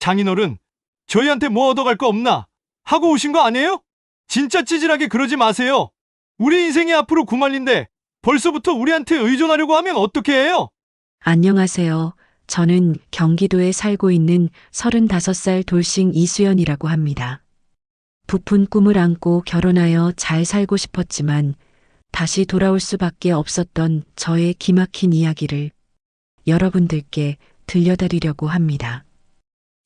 장인어른, 저희한테 뭐 얻어갈 거 없나? 하고 오신 거 아니에요? 진짜 찌질하게 그러지 마세요. 우리 인생이 앞으로 9만인데 벌써부터 우리한테 의존하려고 하면 어떻게 해요? 안녕하세요. 저는 경기도에 살고 있는 35살 돌싱 이수연이라고 합니다. 부푼 꿈을 안고 결혼하여 잘 살고 싶었지만 다시 돌아올 수밖에 없었던 저의 기막힌 이야기를 여러분들께 들려드리려고 합니다.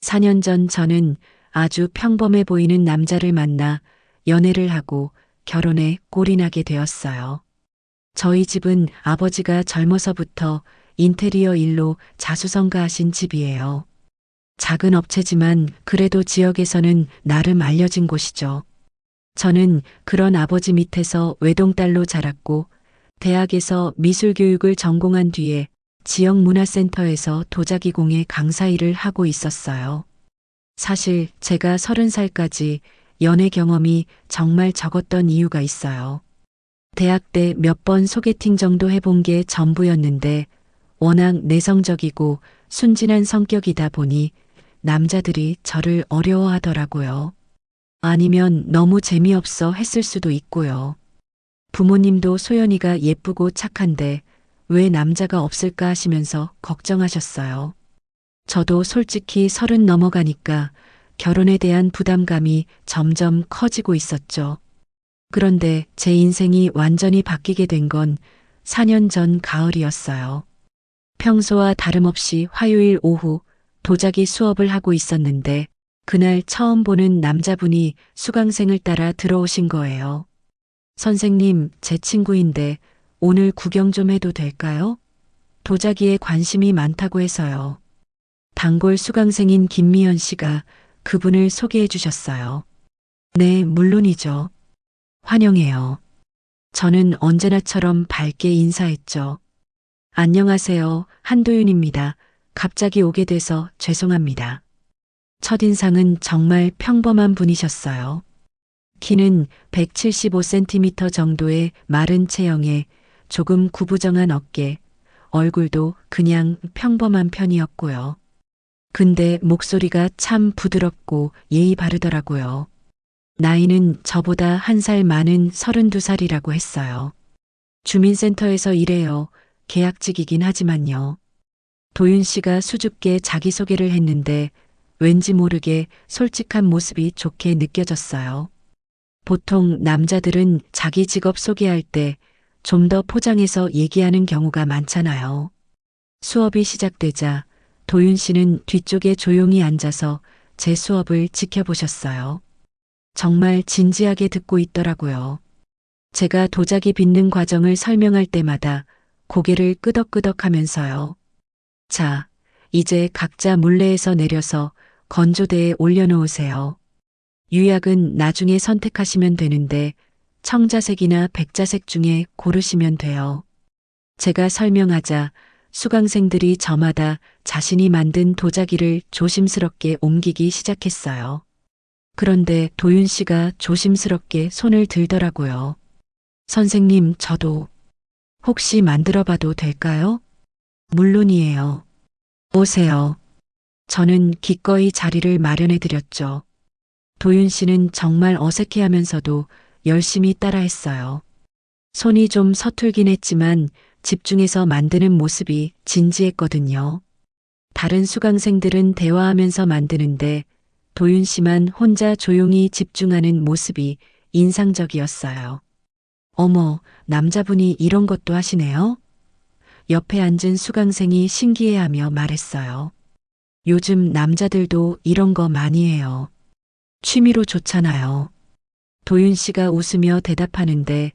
4년 전 저는 아주 평범해 보이는 남자를 만나 연애를 하고 결혼에 꼴이 나게 되었어요. 저희 집은 아버지가 젊어서부터 인테리어 일로 자수성가하신 집이에요. 작은 업체지만 그래도 지역에서는 나름 알려진 곳이죠. 저는 그런 아버지 밑에서 외동딸로 자랐고 대학에서 미술교육을 전공한 뒤에 지역 문화센터에서 도자기공예 강사 일을 하고 있었어요. 사실 제가 30살까지 연애 경험이 정말 적었던 이유가 있어요. 대학 때 몇 번 소개팅 정도 해본 게 전부였는데 워낙 내성적이고 순진한 성격이다 보니 남자들이 저를 어려워하더라고요. 아니면 너무 재미없어 했을 수도 있고요. 부모님도 소연이가 예쁘고 착한데 왜 남자가 없을까 하시면서 걱정하셨어요. 저도 솔직히 30 넘어가니까 결혼에 대한 부담감이 점점 커지고 있었죠. 그런데 제 인생이 완전히 바뀌게 된 건 4년 전 가을이었어요. 평소와 다름없이 화요일 오후 도자기 수업을 하고 있었는데 그날 처음 보는 남자분이 수강생을 따라 들어오신 거예요. 선생님, 제 친구인데 오늘 구경 좀 해도 될까요? 도자기에 관심이 많다고 해서요. 단골 수강생인 김미연 씨가 그분을 소개해 주셨어요. 네, 물론이죠. 환영해요. 저는 언제나처럼 밝게 인사했죠. 안녕하세요. 한도윤입니다. 갑자기 오게 돼서 죄송합니다. 첫인상은 정말 평범한 분이셨어요. 키는 175cm 정도의 마른 체형에 조금 구부정한 어깨, 얼굴도 그냥 평범한 편이었고요. 근데 목소리가 참 부드럽고 예의 바르더라고요. 나이는 저보다 1살 많은 32살이라고 했어요. 주민센터에서 일해요. 계약직이긴 하지만요. 도윤 씨가 수줍게 자기소개를 했는데 왠지 모르게 솔직한 모습이 좋게 느껴졌어요. 보통 남자들은 자기 직업 소개할 때 좀 더 포장해서 얘기하는 경우가 많잖아요. 수업이 시작되자 도윤 씨는 뒤쪽에 조용히 앉아서 제 수업을 지켜보셨어요. 정말 진지하게 듣고 있더라고요. 제가 도자기 빚는 과정을 설명할 때마다 고개를 끄덕끄덕 하면서요. 자, 이제 각자 물레에서 내려서 건조대에 올려놓으세요. 유약은 나중에 선택하시면 되는데 청자색이나 백자색 중에 고르시면 돼요. 제가 설명하자 수강생들이 저마다 자신이 만든 도자기를 조심스럽게 옮기기 시작했어요. 그런데 도윤 씨가 조심스럽게 손을 들더라고요. 선생님, 저도 혹시 만들어 봐도 될까요? 물론이에요. 오세요. 저는 기꺼이 자리를 마련해 드렸죠. 도윤 씨는 정말 어색해 하면서도 열심히 따라했어요. 손이 좀 서툴긴 했지만 집중해서 만드는 모습이 진지했거든요. 다른 수강생들은 대화하면서 만드는데 도윤 씨만 혼자 조용히 집중하는 모습이 인상적이었어요. 어머, 남자분이 이런 것도 하시네요? 옆에 앉은 수강생이 신기해하며 말했어요. 요즘 남자들도 이런 거 많이 해요. 취미로 좋잖아요. 도윤 씨가 웃으며 대답하는데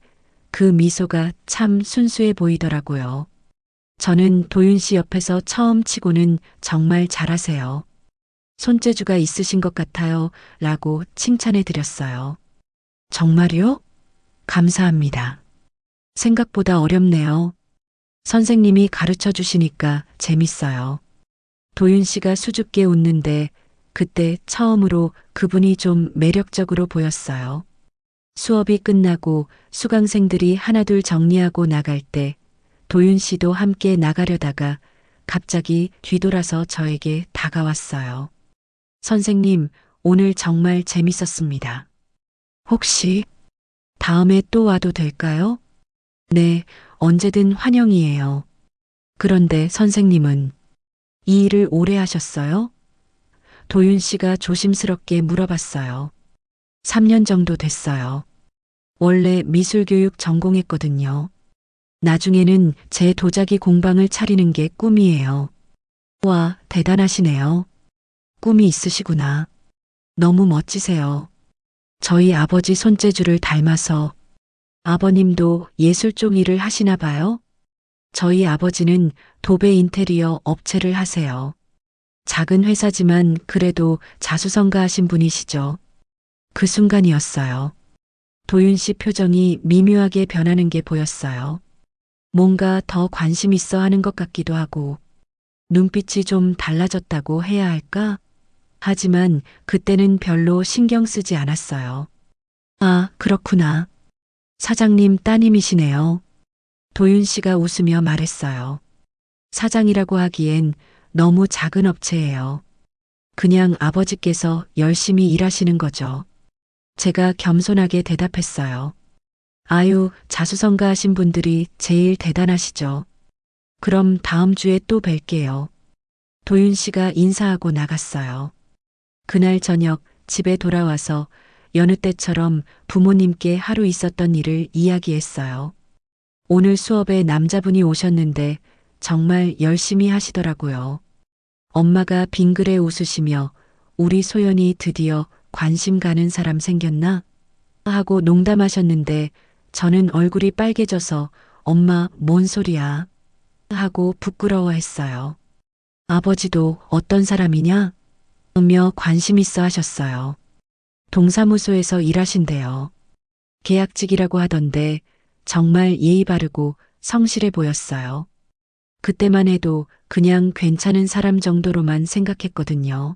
그 미소가 참 순수해 보이더라고요. 저는 도윤 씨 옆에서 처음 치고는 정말 잘하세요. 손재주가 있으신 것 같아요. 라고 칭찬해 드렸어요. 정말요? 감사합니다. 생각보다 어렵네요. 선생님이 가르쳐 주시니까 재밌어요. 도윤 씨가 수줍게 웃는데 그때 처음으로 그분이 좀 매력적으로 보였어요. 수업이 끝나고 수강생들이 하나둘 정리하고 나갈 때 도윤 씨도 함께 나가려다가 갑자기 뒤돌아서 저에게 다가왔어요. 선생님, 오늘 정말 재밌었습니다. 혹시 다음에 또 와도 될까요? 네, 언제든 환영이에요. 그런데 선생님은 이 일을 오래 하셨어요? 도윤 씨가 조심스럽게 물어봤어요. 3년 정도 됐어요. 원래 미술교육 전공했거든요. 나중에는 제 도자기 공방을 차리는 게 꿈이에요. 와, 대단하시네요. 꿈이 있으시구나. 너무 멋지세요. 저희 아버지 손재주를 닮아서 아버님도 예술 쪽 일을 하시나 봐요? 저희 아버지는 도배 인테리어 업체를 하세요. 작은 회사지만 그래도 자수성가하신 분이시죠. 그 순간이었어요. 도윤 씨 표정이 미묘하게 변하는 게 보였어요. 뭔가 더 관심 있어 하는 것 같기도 하고, 눈빛이 좀 달라졌다고 해야 할까? 하지만 그때는 별로 신경 쓰지 않았어요. 아, 그렇구나. 사장님 따님이시네요. 도윤 씨가 웃으며 말했어요. 사장이라고 하기엔 너무 작은 업체예요. 그냥 아버지께서 열심히 일하시는 거죠. 제가 겸손하게 대답했어요. 아유, 자수성가하신 분들이 제일 대단하시죠. 그럼 다음 주에 또 뵐게요. 도윤 씨가 인사하고 나갔어요. 그날 저녁 집에 돌아와서 여느 때처럼 부모님께 하루 있었던 일을 이야기했어요. 오늘 수업에 남자분이 오셨는데 정말 열심히 하시더라고요. 엄마가 빙그레 웃으시며 우리 소연이 드디어 관심 가는 사람 생겼나? 하고 농담하셨는데 저는 얼굴이 빨개져서 엄마 뭔 소리야? 하고 부끄러워했어요. 아버지도 어떤 사람이냐? 으며 관심 있어 하셨어요. 동사무소에서 일하신대요. 계약직이라고 하던데 정말 예의 바르고 성실해 보였어요. 그때만 해도 그냥 괜찮은 사람 정도로만 생각했거든요.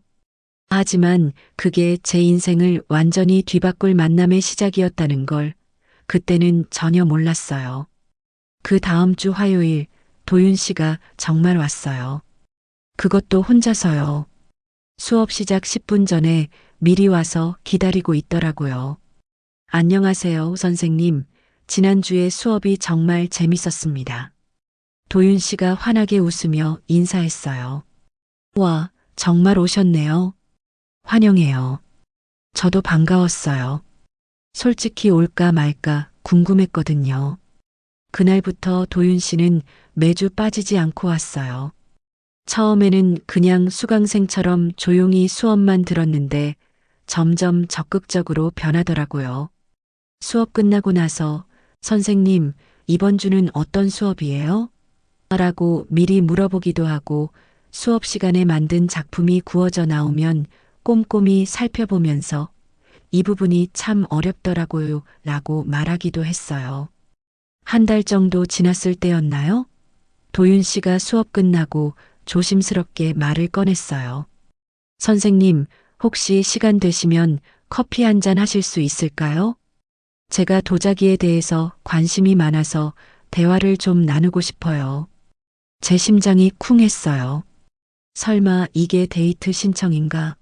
하지만 그게 제 인생을 완전히 뒤바꿀 만남의 시작이었다는 걸 그때는 전혀 몰랐어요. 그 다음 주 화요일 도윤 씨가 정말 왔어요. 그것도 혼자서요. 수업 시작 10분 전에 미리 와서 기다리고 있더라고요. 안녕하세요, 선생님. 지난주에 수업이 정말 재밌었습니다. 도윤 씨가 환하게 웃으며 인사했어요. 와, 정말 오셨네요. 환영해요. 저도 반가웠어요. 솔직히 올까 말까 궁금했거든요. 그날부터 도윤 씨는 매주 빠지지 않고 왔어요. 처음에는 그냥 수강생처럼 조용히 수업만 들었는데 점점 적극적으로 변하더라고요. 수업 끝나고 나서 선생님, 이번 주는 어떤 수업이에요? 라고 미리 물어보기도 하고 수업 시간에 만든 작품이 구워져 나오면 꼼꼼히 살펴보면서 이 부분이 참 어렵더라고요 라고 말하기도 했어요. 한 달 정도 지났을 때였나요? 도윤 씨가 수업 끝나고 조심스럽게 말을 꺼냈어요. 선생님, 혹시 시간 되시면 커피 한 잔 하실 수 있을까요? 제가 도자기에 대해서 관심이 많아서 대화를 좀 나누고 싶어요. 제 심장이 쿵했어요. 설마 이게 데이트 신청인가?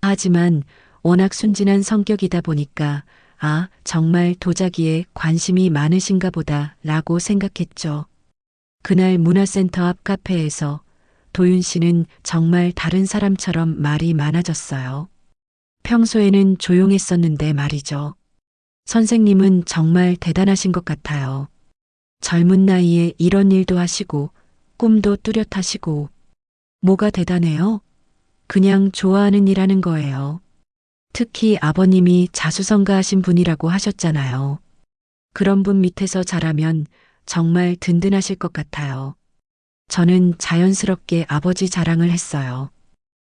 하지만 워낙 순진한 성격이다 보니까 아, 정말 도자기에 관심이 많으신가 보다 라고 생각했죠. 그날 문화센터 앞 카페에서 도윤 씨는 정말 다른 사람처럼 말이 많아졌어요. 평소에는 조용했었는데 말이죠. 선생님은 정말 대단하신 것 같아요. 젊은 나이에 이런 일도 하시고 꿈도 뚜렷하시고 뭐가 대단해요? 그냥 좋아하는 일 하는 거예요. 특히 아버님이 자수성가하신 분이라고 하셨잖아요. 그런 분 밑에서 자라면 정말 든든하실 것 같아요. 저는 자연스럽게 아버지 자랑을 했어요.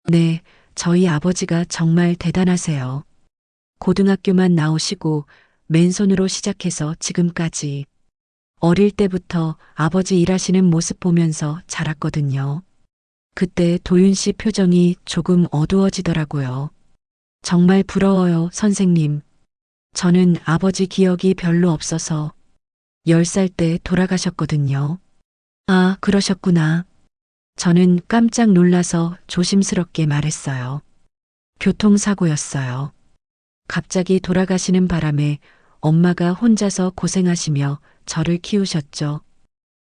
네, 저희 아버지가 정말 대단하세요. 고등학교만 나오시고 맨손으로 시작해서 지금까지 어릴 때부터 아버지 일하시는 모습 보면서 자랐거든요. 그때 도윤 씨 표정이 조금 어두워지더라고요. 정말 부러워요, 선생님. 저는 아버지 기억이 별로 없어서 10살 때 돌아가셨거든요. 아, 그러셨구나. 저는 깜짝 놀라서 조심스럽게 말했어요. 교통사고였어요. 갑자기 돌아가시는 바람에 엄마가 혼자서 고생하시며 저를 키우셨죠.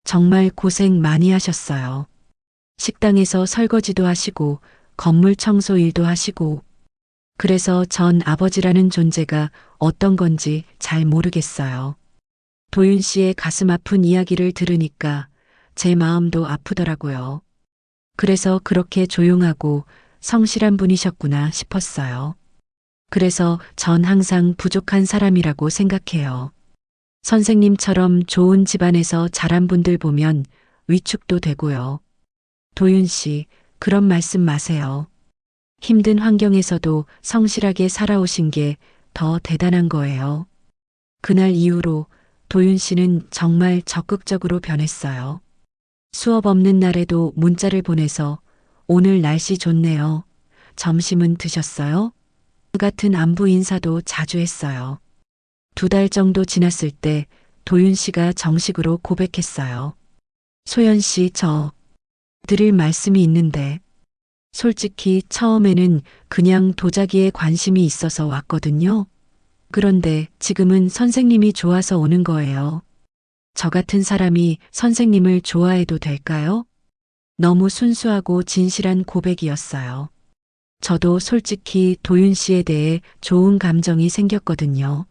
정말 고생 많이 하셨어요. 식당에서 설거지도 하시고 건물 청소 일도 하시고 그래서 전 아버지라는 존재가 어떤 건지 잘 모르겠어요. 도윤 씨의 가슴 아픈 이야기를 들으니까 제 마음도 아프더라고요. 그래서 그렇게 조용하고 성실한 분이셨구나 싶었어요. 그래서 전 항상 부족한 사람이라고 생각해요. 선생님처럼 좋은 집안에서 자란 분들 보면 위축도 되고요. 도윤 씨, 그런 말씀 마세요. 힘든 환경에서도 성실하게 살아오신 게 더 대단한 거예요. 그날 이후로 도윤 씨는 정말 적극적으로 변했어요. 수업 없는 날에도 문자를 보내서 오늘 날씨 좋네요. 점심은 드셨어요? 같은 안부 인사도 자주 했어요. 2달 정도 지났을 때 도윤 씨가 정식으로 고백했어요. 소연 씨, 저 드릴 말씀이 있는데 솔직히 처음에는 그냥 도자기에 관심이 있어서 왔거든요. 그런데 지금은 선생님이 좋아서 오는 거예요. 저 같은 사람이 선생님을 좋아해도 될까요? 너무 순수하고 진실한 고백이었어요. 저도 솔직히 도윤 씨에 대해 좋은 감정이 생겼거든요.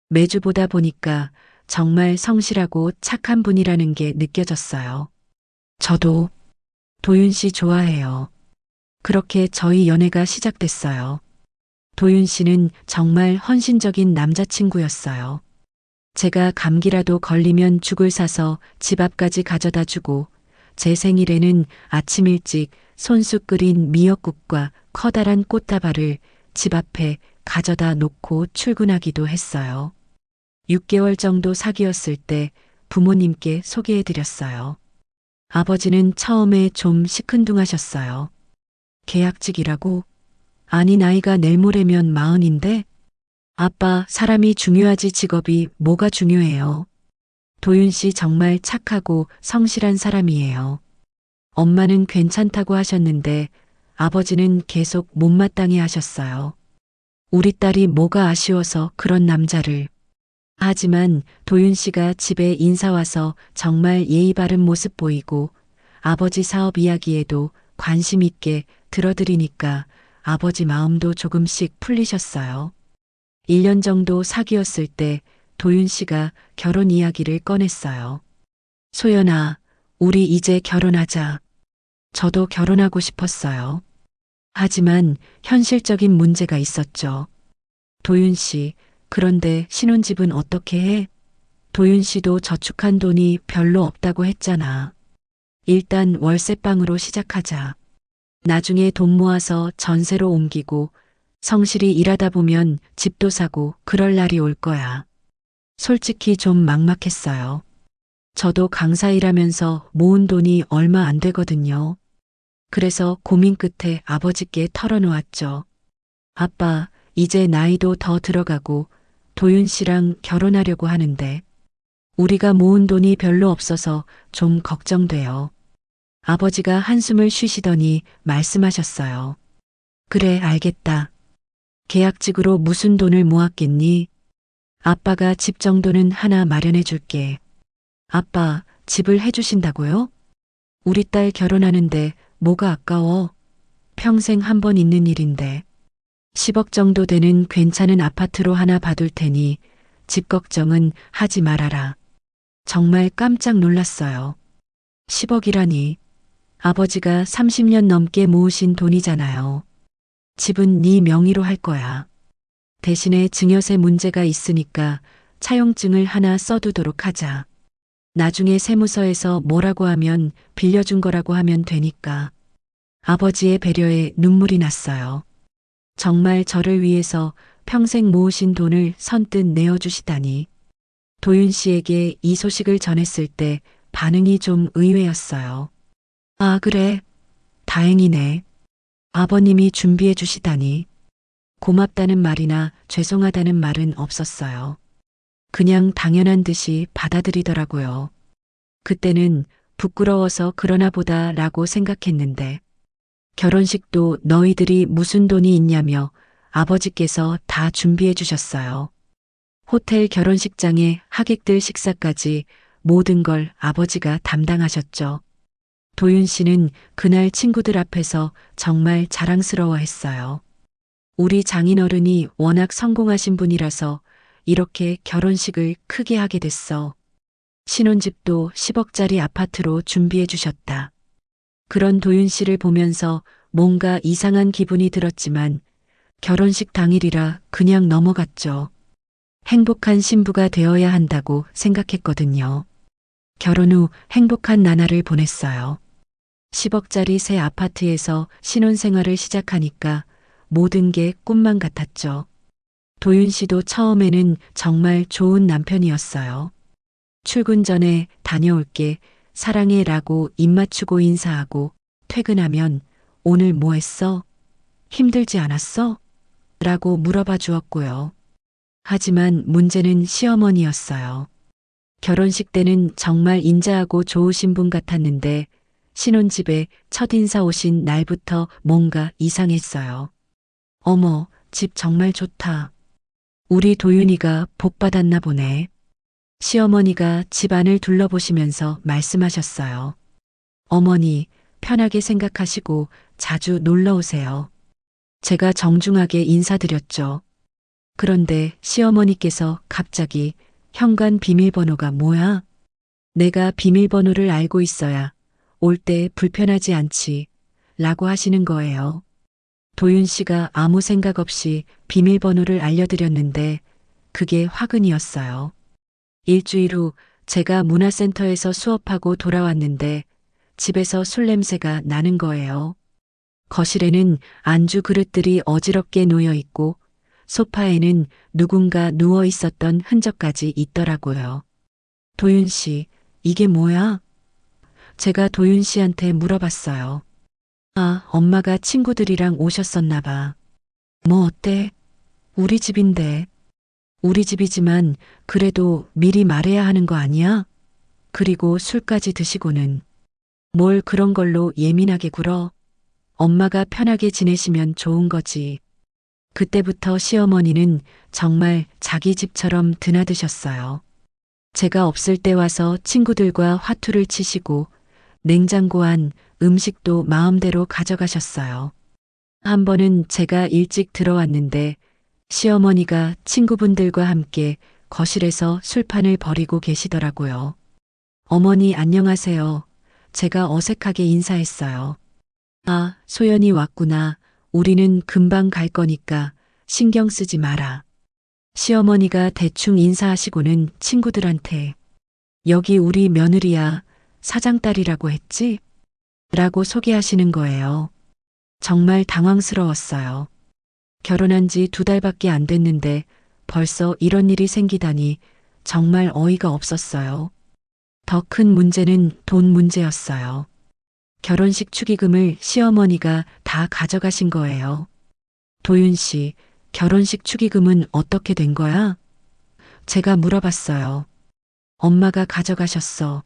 매주 보다 보니까 정말 성실하고 착한 분이라는 게 느껴졌어요. 저도 도윤 씨 좋아해요. 그렇게 저희 연애가 시작됐어요. 도윤 씨는 정말 헌신적인 남자친구였어요. 제가 감기라도 걸리면 죽을 사서 집 앞까지 가져다 주고 제 생일에는 아침 일찍 손수 끓인 미역국과 커다란 꽃다발을 집 앞에 가져다 놓고 출근하기도 했어요. 6개월 정도 사귀었을 때 부모님께 소개해드렸어요. 아버지는 처음에 좀 시큰둥하셨어요. 계약직이라고? 아니 나이가 내일 모레면 40인데? 아빠, 사람이 중요하지 직업이 뭐가 중요해요. 도윤 씨 정말 착하고 성실한 사람이에요. 엄마는 괜찮다고 하셨는데 아버지는 계속 못마땅해 하셨어요. 우리 딸이 뭐가 아쉬워서 그런 남자를. 하지만 도윤 씨가 집에 인사 와서 정말 예의 바른 모습 보이고 아버지 사업 이야기에도 관심 있게 들어드리니까 아버지 마음도 조금씩 풀리셨어요. 1년 정도 사귀었을 때 도윤 씨가 결혼 이야기를 꺼냈어요. 소연아, 우리 이제 결혼하자. 저도 결혼하고 싶었어요. 하지만 현실적인 문제가 있었죠. 도윤 씨, 그런데 신혼집은 어떻게 해? 도윤 씨도 저축한 돈이 별로 없다고 했잖아. 일단 월세방으로 시작하자. 나중에 돈 모아서 전세로 옮기고 성실히 일하다 보면 집도 사고 그럴 날이 올 거야. 솔직히 좀 막막했어요. 저도 강사 일하면서 모은 돈이 얼마 안 되거든요. 그래서 고민 끝에 아버지께 털어놓았죠. 아빠, 이제 나이도 더 들어가고 도윤 씨랑 결혼하려고 하는데 우리가 모은 돈이 별로 없어서 좀 걱정돼요. 아버지가 한숨을 쉬시더니 말씀하셨어요. 그래, 알겠다. 계약직으로 무슨 돈을 모았겠니? 아빠가 집 정도는 하나 마련해 줄게. 아빠, 집을 해주신다고요? 우리 딸 결혼하는데 뭐가 아까워? 평생 한 번 있는 일인데. 10억 정도 되는 괜찮은 아파트로 하나 봐둘 테니 집 걱정은 하지 말아라. 정말 깜짝 놀랐어요. 10억이라니. 아버지가 30년 넘게 모으신 돈이잖아요. 집은 네 명의로 할 거야. 대신에 증여세 문제가 있으니까 차용증을 하나 써두도록 하자. 나중에 세무서에서 뭐라고 하면 빌려준 거라고 하면 되니까. 아버지의 배려에 눈물이 났어요. 정말 저를 위해서 평생 모으신 돈을 선뜻 내어주시다니. 도윤 씨에게 이 소식을 전했을 때 반응이 좀 의외였어요. 아, 그래. 다행이네. 아버님이 준비해 주시다니. 고맙다는 말이나 죄송하다는 말은 없었어요. 그냥 당연한 듯이 받아들이더라고요. 그때는 부끄러워서 그러나 보다 라고 생각했는데 결혼식도 너희들이 무슨 돈이 있냐며 아버지께서 다 준비해 주셨어요. 호텔 결혼식장에 하객들 식사까지 모든 걸 아버지가 담당하셨죠. 도윤 씨는 그날 친구들 앞에서 정말 자랑스러워 했어요. 우리 장인어른이 워낙 성공하신 분이라서 이렇게 결혼식을 크게 하게 됐어. 신혼집도 10억짜리 아파트로 준비해 주셨다. 그런 도윤 씨를 보면서 뭔가 이상한 기분이 들었지만 결혼식 당일이라 그냥 넘어갔죠. 행복한 신부가 되어야 한다고 생각했거든요. 결혼 후 행복한 나날을 보냈어요. 10억짜리 새 아파트에서 신혼생활을 시작하니까 모든 게 꿈만 같았죠. 도윤 씨도 처음에는 정말 좋은 남편이었어요. 출근 전에 다녀올게, 사랑해 라고 입 맞추고 인사하고 퇴근하면 오늘 뭐 했어? 힘들지 않았어? 라고 물어봐 주었고요. 하지만 문제는 시어머니였어요. 결혼식 때는 정말 인자하고 좋으신 분 같았는데 신혼집에 첫인사 오신 날부터 뭔가 이상했어요. 어머, 집 정말 좋다. 우리 도윤이가 복 받았나 보네. 시어머니가 집안을 둘러보시면서 말씀하셨어요. 어머니, 편하게 생각하시고 자주 놀러 오세요. 제가 정중하게 인사드렸죠. 그런데 시어머니께서 갑자기 현관 비밀번호가 뭐야? 내가 비밀번호를 알고 있어야 올 때 불편하지 않지. 라고 하시는 거예요. 도윤 씨가 아무 생각 없이 비밀번호를 알려드렸는데 그게 화근이었어요. 일주일 후 제가 문화센터에서 수업하고 돌아왔는데 집에서 술 냄새가 나는 거예요. 거실에는 안주 그릇들이 어지럽게 놓여 있고 소파에는 누군가 누워 있었던 흔적까지 있더라고요. 도윤 씨, 이게 뭐야? 제가 도윤 씨한테 물어봤어요. 아, 엄마가 친구들이랑 오셨었나 봐. 뭐 어때? 우리 집인데. 우리 집이지만 그래도 미리 말해야 하는 거 아니야? 그리고 술까지 드시고는. 뭘 그런 걸로 예민하게 굴어? 엄마가 편하게 지내시면 좋은 거지. 그때부터 시어머니는 정말 자기 집처럼 드나드셨어요. 제가 없을 때 와서 친구들과 화투를 치시고 냉장고 안 음식도 마음대로 가져가셨어요. 한 번은 제가 일찍 들어왔는데 시어머니가 친구분들과 함께 거실에서 술판을 벌이고 계시더라고요. 어머니 안녕하세요. 제가 어색하게 인사했어요. 아, 소연이 왔구나. 우리는 금방 갈 거니까 신경 쓰지 마라. 시어머니가 대충 인사하시고는 친구들한테 여기 우리 며느리야, 사장딸이라고 했지? 라고 소개하시는 거예요. 정말 당황스러웠어요. 결혼한 지 2달밖에 안 됐는데 벌써 이런 일이 생기다니 정말 어이가 없었어요. 더 큰 문제는 돈 문제였어요. 결혼식 축의금을 시어머니가 다 가져가신 거예요. 도윤 씨, 결혼식 축의금은 어떻게 된 거야? 제가 물어봤어요. 엄마가 가져가셨어.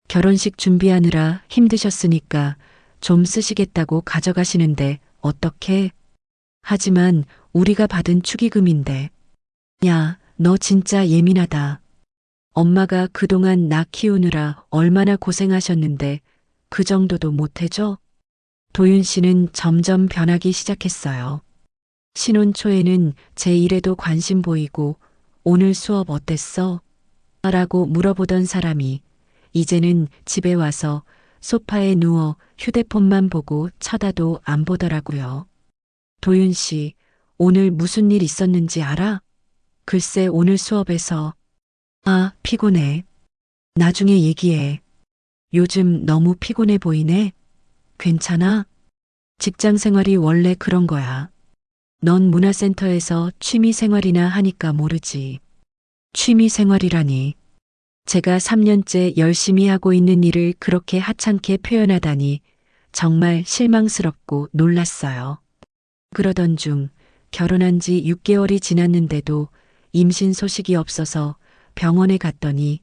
결혼식 준비하느라 힘드셨으니까 좀 쓰시겠다고 가져가시는데 어떻게? 하지만 우리가 받은 축의금인데. 야, 너 진짜 예민하다. 엄마가 그동안 나 키우느라 얼마나 고생하셨는데 그 정도도 못해줘? 도윤 씨는 점점 변하기 시작했어요. 신혼 초에는 제 일에도 관심 보이고 오늘 수업 어땠어? 라고 물어보던 사람이 이제는 집에 와서 소파에 누워 휴대폰만 보고 쳐다도 안 보더라고요. 도윤 씨, 오늘 무슨 일 있었는지 알아? 글쎄 오늘 수업에서. 아, 피곤해. 나중에 얘기해. 요즘 너무 피곤해 보이네. 괜찮아? 직장 생활이 원래 그런 거야. 넌 문화센터에서 취미 생활이나 하니까 모르지. 취미 생활이라니. 제가 3년째 열심히 하고 있는 일을 그렇게 하찮게 표현하다니 정말 실망스럽고 놀랐어요. 그러던 중 결혼한 지 6개월이 지났는데도 임신 소식이 없어서 병원에 갔더니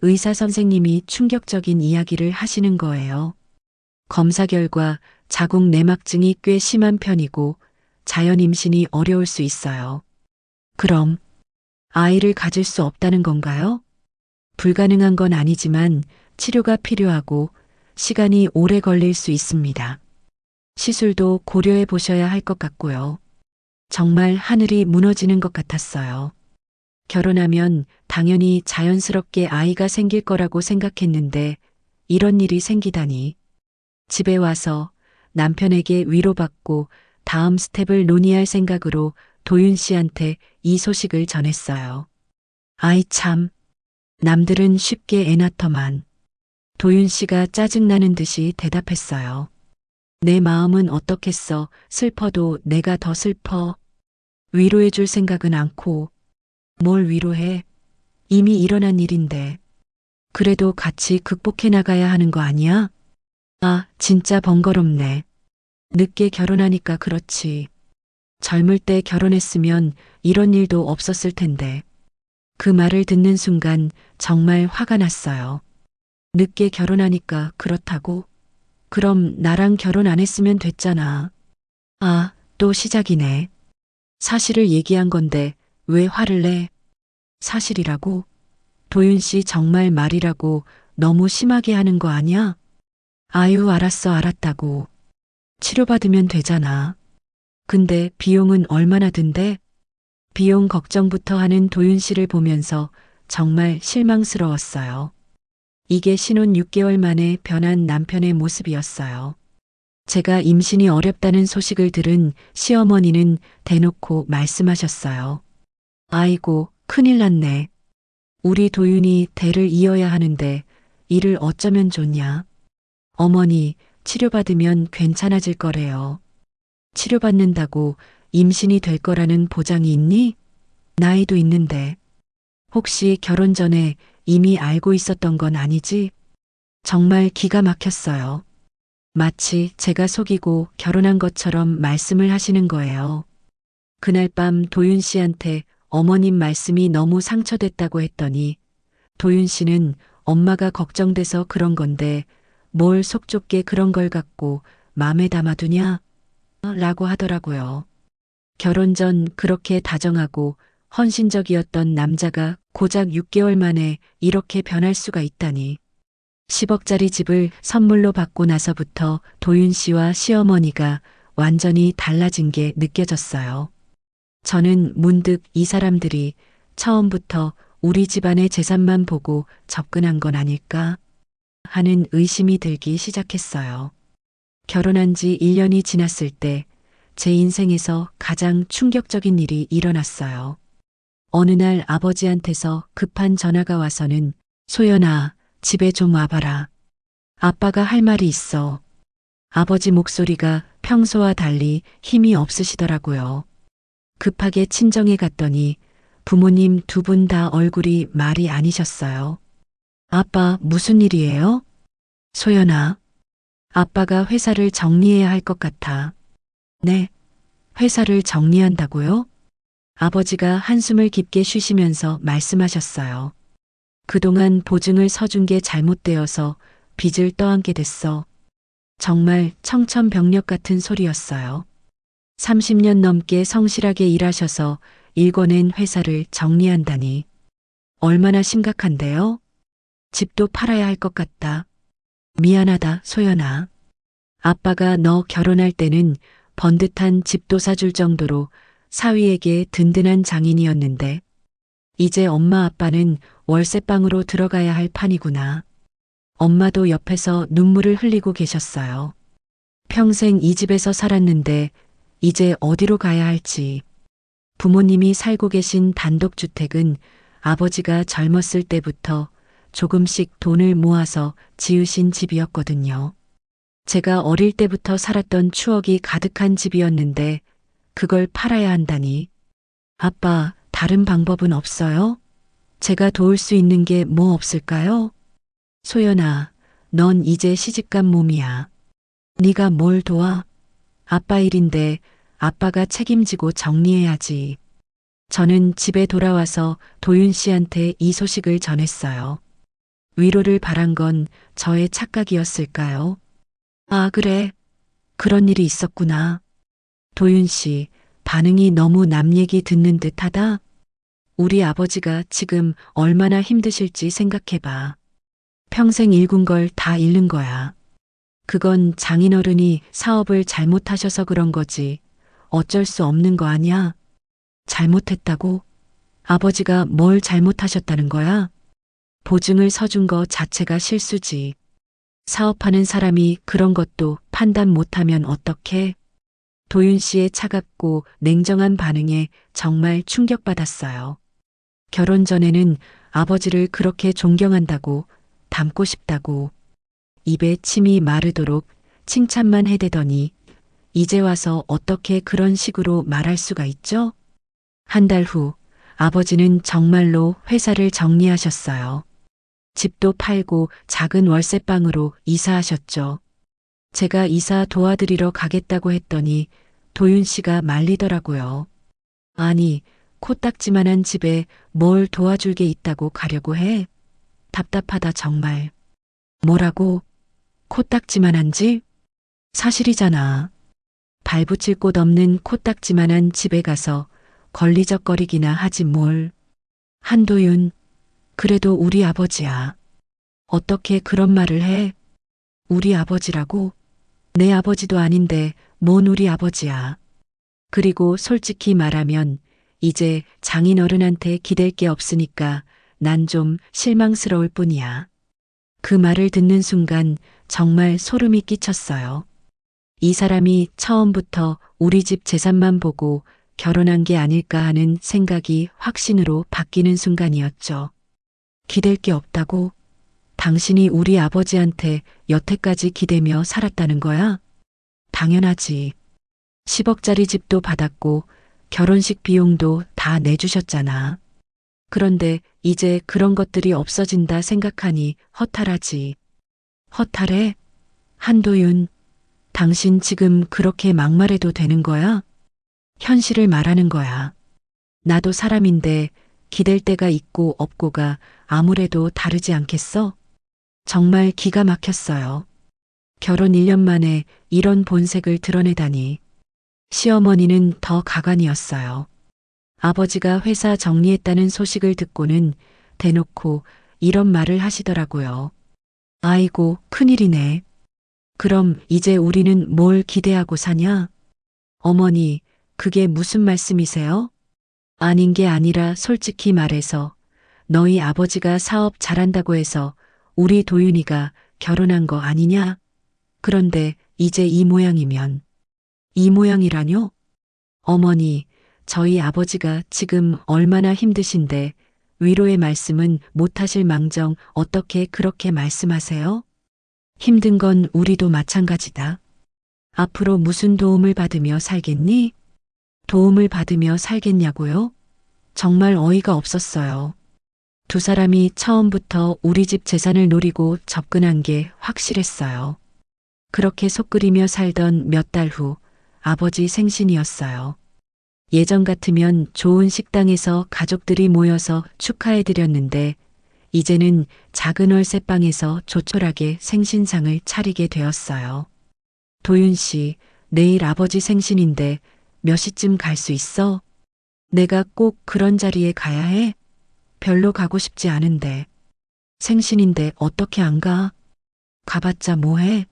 의사 선생님이 충격적인 이야기를 하시는 거예요. 검사 결과 자궁 내막증이 꽤 심한 편이고 자연 임신이 어려울 수 있어요. 그럼 아이를 가질 수 없다는 건가요? 불가능한 건 아니지만 치료가 필요하고 시간이 오래 걸릴 수 있습니다. 시술도 고려해 보셔야 할 것 같고요. 정말 하늘이 무너지는 것 같았어요. 결혼하면 당연히 자연스럽게 아이가 생길 거라고 생각했는데 이런 일이 생기다니. 집에 와서 남편에게 위로받고 다음 스텝을 논의할 생각으로 도윤 씨한테 이 소식을 전했어요. 아이 참, 남들은 쉽게 애 낳더만. 도윤 씨가 짜증나는 듯이 대답했어요. 내 마음은 어떻겠어. 슬퍼도 내가 더 슬퍼. 위로해 줄 생각은 않고. 뭘 위로해? 이미 일어난 일인데. 그래도 같이 극복해 나가야 하는 거 아니야? 아, 진짜 번거롭네. 늦게 결혼하니까 그렇지. 젊을 때 결혼했으면 이런 일도 없었을 텐데. 그 말을 듣는 순간 정말 화가 났어요. 늦게 결혼하니까 그렇다고? 그럼 나랑 결혼 안 했으면 됐잖아. 아, 또 시작이네. 사실을 얘기한 건데 왜 화를 내? 사실이라고? 도윤 씨 정말 말이라고 너무 심하게 하는 거 아니야? 아유, 알았어, 알았다고. 치료받으면 되잖아. 근데 비용은 얼마나 든대? 비용 걱정부터 하는 도윤 씨를 보면서 정말 실망스러웠어요. 이게 신혼 6개월 만에 변한 남편의 모습이었어요. 제가 임신이 어렵다는 소식을 들은 시어머니는 대놓고 말씀하셨어요. 아이고, 큰일 났네. 우리 도윤이 대를 이어야 하는데 이를 어쩌면 좋냐. 어머니, 치료받으면 괜찮아질 거래요. 치료받는다고 임신이 될 거라는 보장이 있니? 나이도 있는데. 혹시 결혼 전에 이미 알고 있었던 건 아니지? 정말 기가 막혔어요. 마치 제가 속이고 결혼한 것처럼 말씀을 하시는 거예요. 그날 밤 도윤 씨한테 어머님 말씀이 너무 상처됐다고 했더니 도윤 씨는 엄마가 걱정돼서 그런 건데 뭘 속 좁게 그런 걸 갖고 마음에 담아두냐? 라고 하더라고요. 결혼 전 그렇게 다정하고 헌신적이었던 남자가 고작 6개월 만에 이렇게 변할 수가 있다니. 10억짜리 집을 선물로 받고 나서부터 도윤 씨와 시어머니가 완전히 달라진 게 느껴졌어요. 저는 문득 이 사람들이 처음부터 우리 집안의 재산만 보고 접근한 건 아닐까 하는 의심이 들기 시작했어요. 결혼한 지 1년이 지났을 때 제 인생에서 가장 충격적인 일이 일어났어요. 어느 날 아버지한테서 급한 전화가 와서는 소연아, 집에 좀 와봐라. 아빠가 할 말이 있어. 아버지 목소리가 평소와 달리 힘이 없으시더라고요. 급하게 친정에 갔더니 부모님 두 분 다 얼굴이 말이 아니셨어요. 아빠, 무슨 일이에요? 소연아, 아빠가 회사를 정리해야 할 것 같아. 네, 회사를 정리한다고요? 아버지가 한숨을 깊게 쉬시면서 말씀하셨어요. 그동안 보증을 서준 게 잘못되어서 빚을 떠안게 됐어. 정말 청천벽력 같은 소리였어요. 30년 넘게 성실하게 일하셔서 일궈낸 회사를 정리한다니. 얼마나 심각한데요? 집도 팔아야 할 것 같다. 미안하다, 소연아. 아빠가 너 결혼할 때는 번듯한 집도 사줄 정도로 사위에게 든든한 장인이었는데 이제 엄마 아빠는 월세방으로 들어가야 할 판이구나. 엄마도 옆에서 눈물을 흘리고 계셨어요. 평생 이 집에서 살았는데 이제 어디로 가야 할지. 부모님이 살고 계신 단독주택은 아버지가 젊었을 때부터 조금씩 돈을 모아서 지으신 집이었거든요. 제가 어릴 때부터 살았던 추억이 가득한 집이었는데 그걸 팔아야 한다니. 아빠, 다른 방법은 없어요? 제가 도울 수 있는 게 뭐 없을까요? 소연아, 넌 이제 시집간 몸이야. 네가 뭘 도와? 아빠 일인데 아빠가 책임지고 정리해야지. 저는 집에 돌아와서 도윤 씨한테 이 소식을 전했어요. 위로를 바란 건 저의 착각이었을까요? 아, 그래. 그런 일이 있었구나. 도윤 씨, 반응이 너무 남 얘기 듣는 듯하다. 우리 아버지가 지금 얼마나 힘드실지 생각해봐. 평생 일군 걸 다 잃는 거야. 그건 장인어른이 사업을 잘못하셔서 그런 거지. 어쩔 수 없는 거 아니야? 잘못했다고? 아버지가 뭘 잘못하셨다는 거야? 보증을 서준 거 자체가 실수지. 사업하는 사람이 그런 것도 판단 못하면 어떡해? 도윤 씨의 차갑고 냉정한 반응에 정말 충격받았어요. 결혼 전에는 아버지를 그렇게 존경한다고, 닮고 싶다고, 입에 침이 마르도록 칭찬만 해대더니 이제 와서 어떻게 그런 식으로 말할 수가 있죠? 한 달 후 아버지는 정말로 회사를 정리하셨어요. 집도 팔고 작은 월세방으로 이사하셨죠. 제가 이사 도와드리러 가겠다고 했더니 도윤 씨가 말리더라고요. 아니, 코딱지만한 집에 뭘 도와줄 게 있다고 가려고 해? 답답하다 정말. 뭐라고? 코딱지만한 집? 사실이잖아. 발붙일 곳 없는 코딱지만한 집에 가서 걸리적거리기나 하지 뭘. 한도윤, 그래도 우리 아버지야. 어떻게 그런 말을 해? 우리 아버지라고? 내 아버지도 아닌데 뭔 우리 아버지야. 그리고 솔직히 말하면 이제 장인어른한테 기댈 게 없으니까 난 좀 실망스러울 뿐이야. 그 말을 듣는 순간 정말 소름이 끼쳤어요. 이 사람이 처음부터 우리 집 재산만 보고 결혼한 게 아닐까 하는 생각이 확신으로 바뀌는 순간이었죠. 기댈 게 없다고? 당신이 우리 아버지한테 여태까지 기대며 살았다는 거야? 당연하지. 10억짜리 집도 받았고 결혼식 비용도 다 내주셨잖아. 그런데 이제 그런 것들이 없어진다 생각하니 허탈하지. 허탈해? 한도윤, 당신 지금 그렇게 막말해도 되는 거야? 현실을 말하는 거야. 나도 사람인데 기댈 때가 있고 없고가 아무래도 다르지 않겠어? 정말 기가 막혔어요. 결혼 1년 만에 이런 본색을 드러내다니. 시어머니는 더 가관이었어요. 아버지가 회사 정리했다는 소식을 듣고는 대놓고 이런 말을 하시더라고요. 아이고, 큰일이네. 그럼 이제 우리는 뭘 기대하고 사냐? 어머니, 그게 무슨 말씀이세요? 아닌 게 아니라 솔직히 말해서 너희 아버지가 사업 잘한다고 해서 우리 도윤이가 결혼한 거 아니냐? 그런데 이제 이 모양이면. 이 모양이라뇨? 어머니, 저희 아버지가 지금 얼마나 힘드신데 위로의 말씀은 못하실 망정 어떻게 그렇게 말씀하세요? 힘든 건 우리도 마찬가지다. 앞으로 무슨 도움을 받으며 살겠니? 도움을 받으며 살겠냐고요? 정말 어이가 없었어요. 두 사람이 처음부터 우리 집 재산을 노리고 접근한 게 확실했어요. 그렇게 속끓이며 살던 몇 달 후 아버지 생신이었어요. 예전 같으면 좋은 식당에서 가족들이 모여서 축하해드렸는데 이제는 작은 월세방에서 조촐하게 생신상을 차리게 되었어요. 도윤 씨, 내일 아버지 생신인데 몇 시쯤 갈 수 있어? 내가 꼭 그런 자리에 가야 해? 별로 가고 싶지 않은데. 생신인데 어떻게 안 가? 가봤자 뭐해?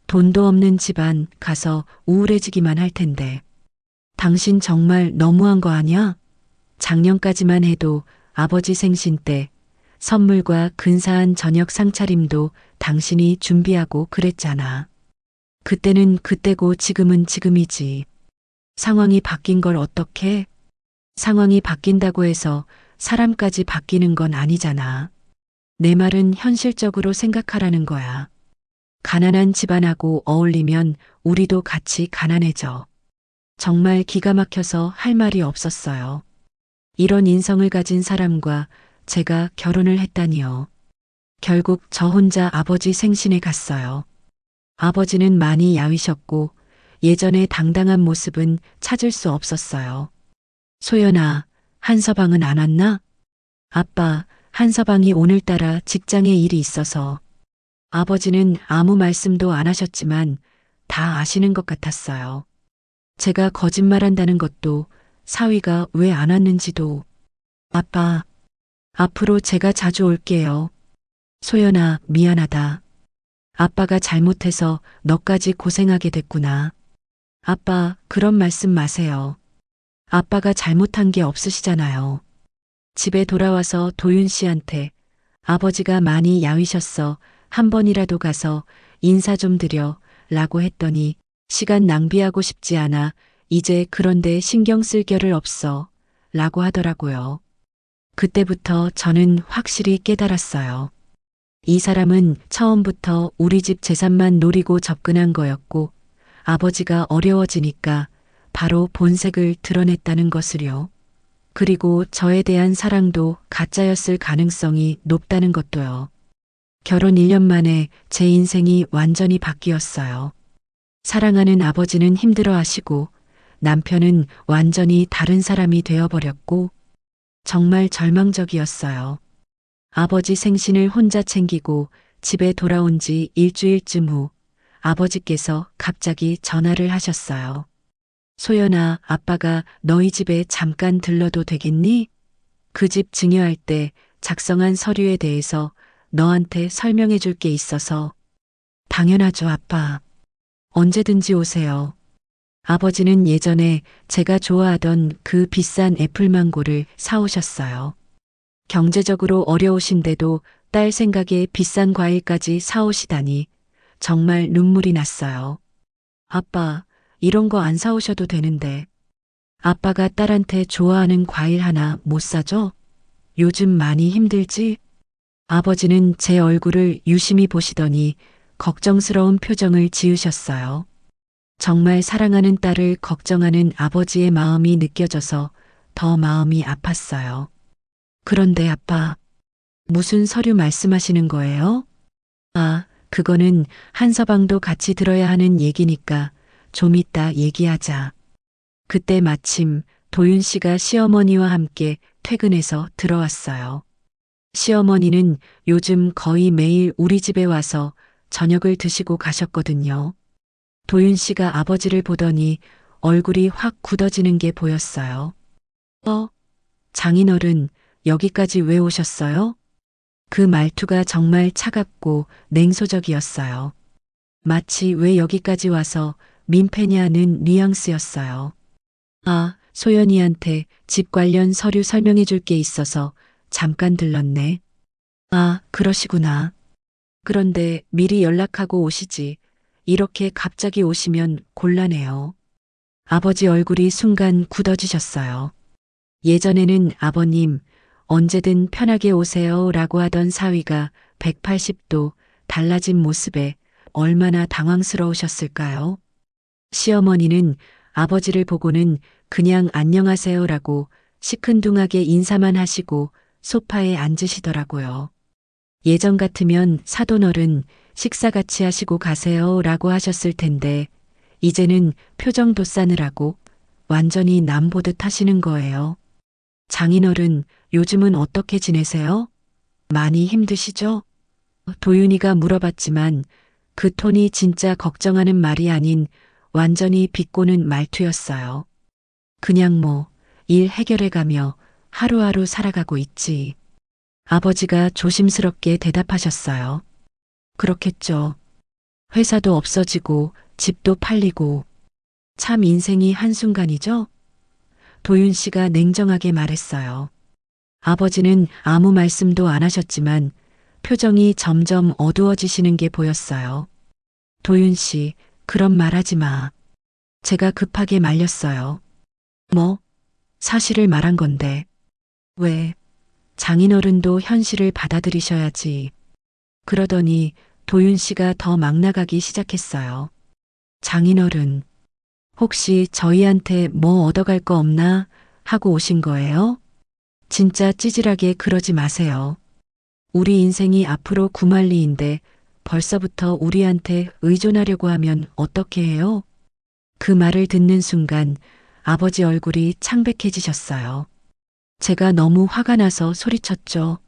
돈도 없는 집안 가서 우울해지기만 할 텐데. 당신 정말 너무한 거 아니야? 작년까지만 해도 아버지 생신 때 선물과 근사한 저녁 상차림도 당신이 준비하고 그랬잖아. 그때는 그때고 지금은 지금이지. 상황이 바뀐 걸 어떡해? 상황이 바뀐다고 해서 사람까지 바뀌는 건 아니잖아. 내 말은 현실적으로 생각하라는 거야. 가난한 집안하고 어울리면 우리도 같이 가난해져. 정말 기가 막혀서 할 말이 없었어요. 이런 인성을 가진 사람과 제가 결혼을 했다니요. 결국 저 혼자 아버지 생신에 갔어요. 아버지는 많이 야위셨고 예전의 당당한 모습은 찾을 수 없었어요. 소연아, 한서방은 안 왔나? 아빠, 한서방이 오늘따라 직장에 일이 있어서. 아버지는 아무 말씀도 안 하셨지만 다 아시는 것 같았어요. 제가 거짓말한다는 것도, 사위가 왜 안 왔는지도. 아빠, 앞으로 제가 자주 올게요. 소연아, 미안하다. 아빠가 잘못해서 너까지 고생하게 됐구나. 아빠, 그런 말씀 마세요. 아빠가 잘못한 게 없으시잖아요. 집에 돌아와서 도윤 씨한테 아버지가 많이 야위셨어. 한 번이라도 가서 인사 좀 드려. 라고 했더니 시간 낭비하고 싶지 않아. 이제 그런데 신경 쓸 겨를 없어. 라고 하더라고요. 그때부터 저는 확실히 깨달았어요. 이 사람은 처음부터 우리 집 재산만 노리고 접근한 거였고 아버지가 어려워지니까 바로 본색을 드러냈다는 것을요. 그리고 저에 대한 사랑도 가짜였을 가능성이 높다는 것도요. 결혼 1년 만에 제 인생이 완전히 바뀌었어요. 사랑하는 아버지는 힘들어 하시고 남편은 완전히 다른 사람이 되어버렸고 정말 절망적이었어요. 아버지 생신을 혼자 챙기고 집에 돌아온 지 일주일쯤 후 아버지께서 갑자기 전화를 하셨어요. 소연아, 아빠가 너희 집에 잠깐 들러도 되겠니? 그 집 증여할 때 작성한 서류에 대해서 너한테 설명해 줄 게 있어서. 당연하죠, 아빠. 언제든지 오세요. 아버지는 예전에 제가 좋아하던 그 비싼 애플망고를 사오셨어요. 경제적으로 어려우신데도 딸 생각에 비싼 과일까지 사오시다니 정말 눈물이 났어요. 아빠, 이런 거 안 사오셔도 되는데. 아빠가 딸한테 좋아하는 과일 하나 못 사줘? 요즘 많이 힘들지? 아버지는 제 얼굴을 유심히 보시더니 걱정스러운 표정을 지으셨어요. 정말 사랑하는 딸을 걱정하는 아버지의 마음이 느껴져서 더 마음이 아팠어요. 그런데 아빠, 무슨 서류 말씀하시는 거예요? 아, 그거는 한 서방도 같이 들어야 하는 얘기니까 좀 이따 얘기하자. 그때 마침 도윤 씨가 시어머니와 함께 퇴근해서 들어왔어요. 시어머니는 요즘 거의 매일 우리 집에 와서 저녁을 드시고 가셨거든요. 도윤 씨가 아버지를 보더니 얼굴이 확 굳어지는 게 보였어요. 장인어른, 여기까지 왜 오셨어요? 그 말투가 정말 차갑고 냉소적이었어요. 마치 왜 여기까지 와서 민폐냐는 뉘앙스였어요. 아, 소연이한테 집 관련 서류 설명해 줄 게 있어서 잠깐 들렀네. 아, 그러시구나. 그런데 미리 연락하고 오시지. 이렇게 갑자기 오시면 곤란해요. 아버지 얼굴이 순간 굳어지셨어요. 예전에는 아버님, 언제든 편하게 오세요 라고 하던 사위가 180도 달라진 모습에 얼마나 당황스러우셨을까요? 시어머니는 아버지를 보고는 그냥 안녕하세요라고 시큰둥하게 인사만 하시고 소파에 앉으시더라고요. 예전 같으면 사돈어른 식사 같이 하시고 가세요라고 하셨을 텐데 이제는 표정도 싸느라고 완전히 남 보듯 하시는 거예요. 장인어른, 요즘은 어떻게 지내세요? 많이 힘드시죠? 도윤이가 물어봤지만 그 톤이 진짜 걱정하는 말이 아닌 완전히 비꼬는 말투였어요. 그냥 뭐 일 해결해가며 하루하루 살아가고 있지. 아버지가 조심스럽게 대답하셨어요. 그렇겠죠. 회사도 없어지고 집도 팔리고 참 인생이 한순간이죠? 도윤 씨가 냉정하게 말했어요. 아버지는 아무 말씀도 안 하셨지만 표정이 점점 어두워지시는 게 보였어요. 도윤 씨, 그런 말 하지 마. 제가 급하게 말렸어요. 뭐? 사실을 말한 건데. 왜? 장인어른도 현실을 받아들이셔야지. 그러더니 도윤 씨가 더 막 나가기 시작했어요. 장인어른, 혹시 저희한테 뭐 얻어갈 거 없나 하고 오신 거예요? 진짜 찌질하게 그러지 마세요. 우리 인생이 앞으로 구만리인데 벌써부터 우리한테 의존하려고 하면 어떻게 해요? 그 말을 듣는 순간 아버지 얼굴이 창백해지셨어요. 제가 너무 화가 나서 소리쳤죠.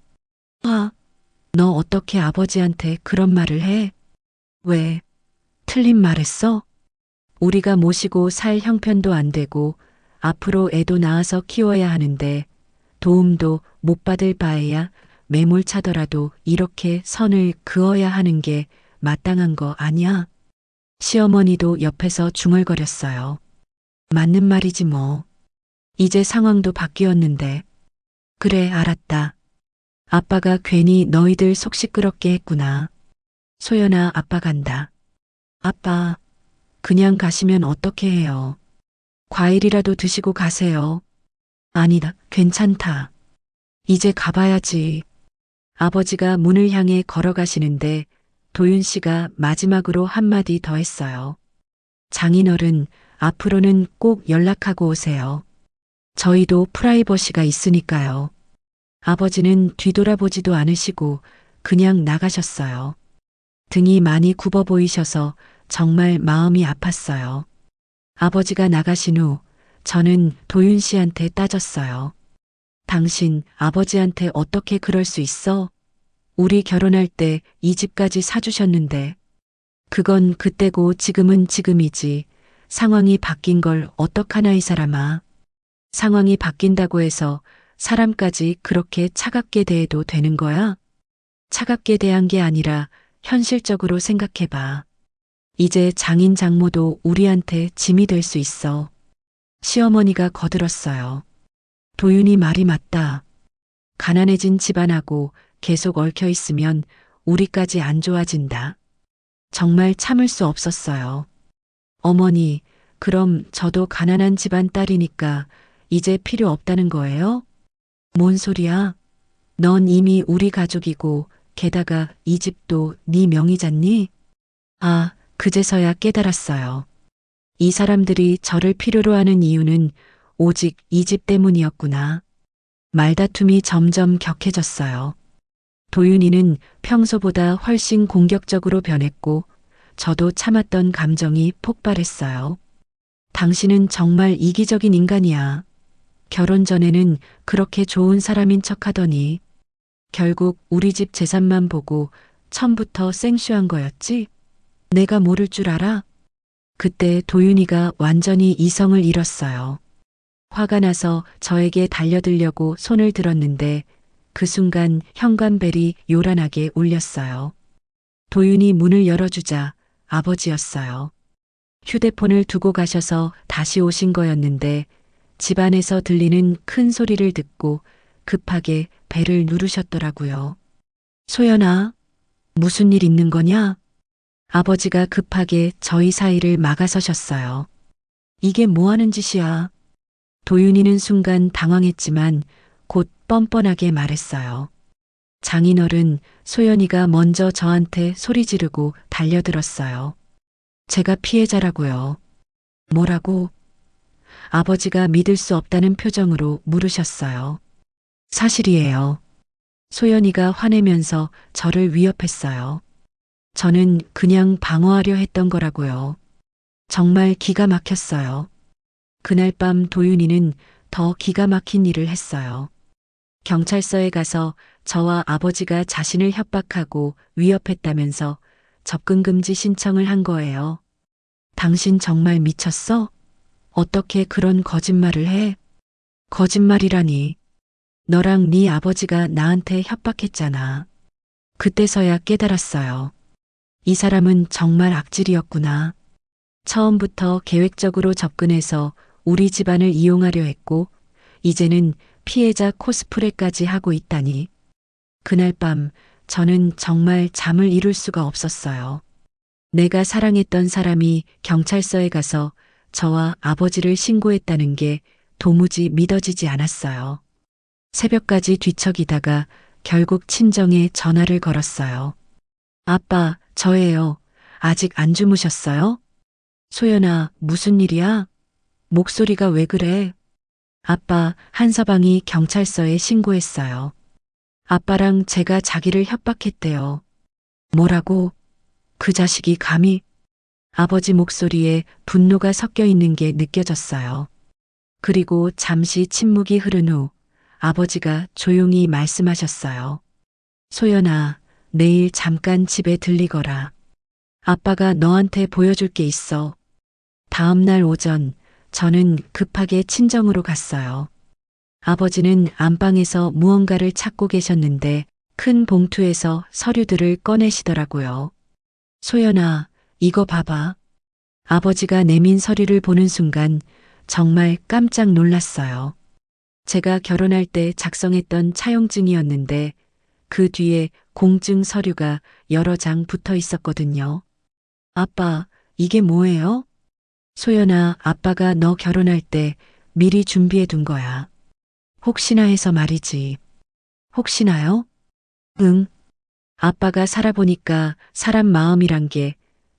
너 어떻게 아버지한테 그런 말을 해? 왜? 틀린 말 했어? 우리가 모시고 살 형편도 안 되고 앞으로 애도 낳아서 키워야 하는데 도움도 못 받을 바에야 매몰차더라도 이렇게 선을 그어야 하는 게 마땅한 거 아니야? 시어머니도 옆에서 중얼거렸어요. 맞는 말이지 뭐. 이제 상황도 바뀌었는데. 그래, 알았다. 아빠가 괜히 너희들 속 시끄럽게 했구나. 소연아, 아빠 간다. 아빠, 그냥 가시면 어떻게 해요? 과일이라도 드시고 가세요. 아니다, 괜찮다. 이제 가봐야지. 아버지가 문을 향해 걸어가시는데 도윤 씨가 마지막으로 한마디 더 했어요. 장인어른, 앞으로는 꼭 연락하고 오세요. 저희도 프라이버시가 있으니까요. 아버지는 뒤돌아보지도 않으시고 그냥 나가셨어요. 등이 많이 굽어 보이셔서 정말 마음이 아팠어요. 아버지가 나가신 후 저는 도윤 씨한테 따졌어요. 당신 아버지한테 어떻게 그럴 수 있어? 우리 결혼할 때 이 집까지 사주셨는데. 그건 그때고 지금은 지금이지. 상황이 바뀐 걸 어떡하나 이 사람아. 상황이 바뀐다고 해서 사람까지 그렇게 차갑게 대해도 되는 거야? 차갑게 대한 게 아니라 현실적으로 생각해봐. 이제 장인 장모도 우리한테 짐이 될 수 있어. 시어머니가 거들었어요. 도윤이 말이 맞다. 가난해진 집안하고 계속 얽혀 있으면 우리까지 안 좋아진다. 정말 참을 수 없었어요. 어머니, 그럼 저도 가난한 집안 딸이니까 이제 필요 없다는 거예요? 뭔 소리야? 넌 이미 우리 가족이고 게다가 이 집도 네 명의잖니? 아, 그제서야 깨달았어요. 이 사람들이 저를 필요로 하는 이유는 오직 이 집 때문이었구나. 말다툼이 점점 격해졌어요. 도윤이는 평소보다 훨씬 공격적으로 변했고 저도 참았던 감정이 폭발했어요. 당신은 정말 이기적인 인간이야. 결혼 전에는 그렇게 좋은 사람인 척 하더니 결국 우리 집 재산만 보고 처음부터 생쇼한 거였지? 내가 모를 줄 알아? 그때 도윤이가 완전히 이성을 잃었어요. 화가 나서 저에게 달려들려고 손을 들었는데 그 순간 현관벨이 요란하게 울렸어요. 도윤이 문을 열어주자 아버지였어요. 휴대폰을 두고 가셔서 다시 오신 거였는데 집안에서 들리는 큰 소리를 듣고 급하게 벨을 누르셨더라고요. 소연아, 무슨 일 있는 거냐? 아버지가 급하게 저희 사이를 막아서셨어요. 이게 뭐 하는 짓이야? 도윤이는 순간 당황했지만 곧 뻔뻔하게 말했어요. 장인어른, 소연이가 먼저 저한테 소리 지르고 달려들었어요. 제가 피해자라고요. 뭐라고? 아버지가 믿을 수 없다는 표정으로 물으셨어요. 사실이에요. 소연이가 화내면서 저를 위협했어요. 저는 그냥 방어하려 했던 거라고요. 정말 기가 막혔어요. 그날 밤 도윤이는 더 기가 막힌 일을 했어요. 경찰서에 가서 저와 아버지가 자신을 협박하고 위협했다면서 접근금지 신청을 한 거예요. 당신 정말 미쳤어? 어떻게 그런 거짓말을 해? 거짓말이라니. 너랑 네 아버지가 나한테 협박했잖아. 그때서야 깨달았어요. 이 사람은 정말 악질이었구나. 처음부터 계획적으로 접근해서 우리 집안을 이용하려 했고 이제는 피해자 코스프레까지 하고 있다니. 그날 밤 저는 정말 잠을 이룰 수가 없었어요. 내가 사랑했던 사람이 경찰서에 가서 저와 아버지를 신고했다는 게 도무지 믿어지지 않았어요. 새벽까지 뒤척이다가 결국 친정에 전화를 걸었어요. 아빠, 저예요. 아직 안 주무셨어요? 소연아, 무슨 일이야? 목소리가 왜 그래? 아빠, 한서방이 경찰서에 신고했어요. 아빠랑 제가 자기를 협박했대요. 뭐라고? 그 자식이 감히? 아버지 목소리에 분노가 섞여 있는 게 느껴졌어요. 그리고 잠시 침묵이 흐른 후 아버지가 조용히 말씀하셨어요. 소연아, 내일 잠깐 집에 들리거라. 아빠가 너한테 보여줄 게 있어. 다음 날 오전 저는 급하게 친정으로 갔어요. 아버지는 안방에서 무언가를 찾고 계셨는데 큰 봉투에서 서류들을 꺼내시더라고요. 소연아, 이거 봐봐. 아버지가 내민 서류를 보는 순간 정말 깜짝 놀랐어요. 제가 결혼할 때 작성했던 차용증이었는데 그 뒤에 공증 서류가 여러 장 붙어 있었거든요. 아빠, 이게 뭐예요? 소연아, 아빠가 너 결혼할 때 미리 준비해 둔 거야. 혹시나 해서 말이지. 혹시나요? 응. 아빠가 살아보니까 사람 마음이란 게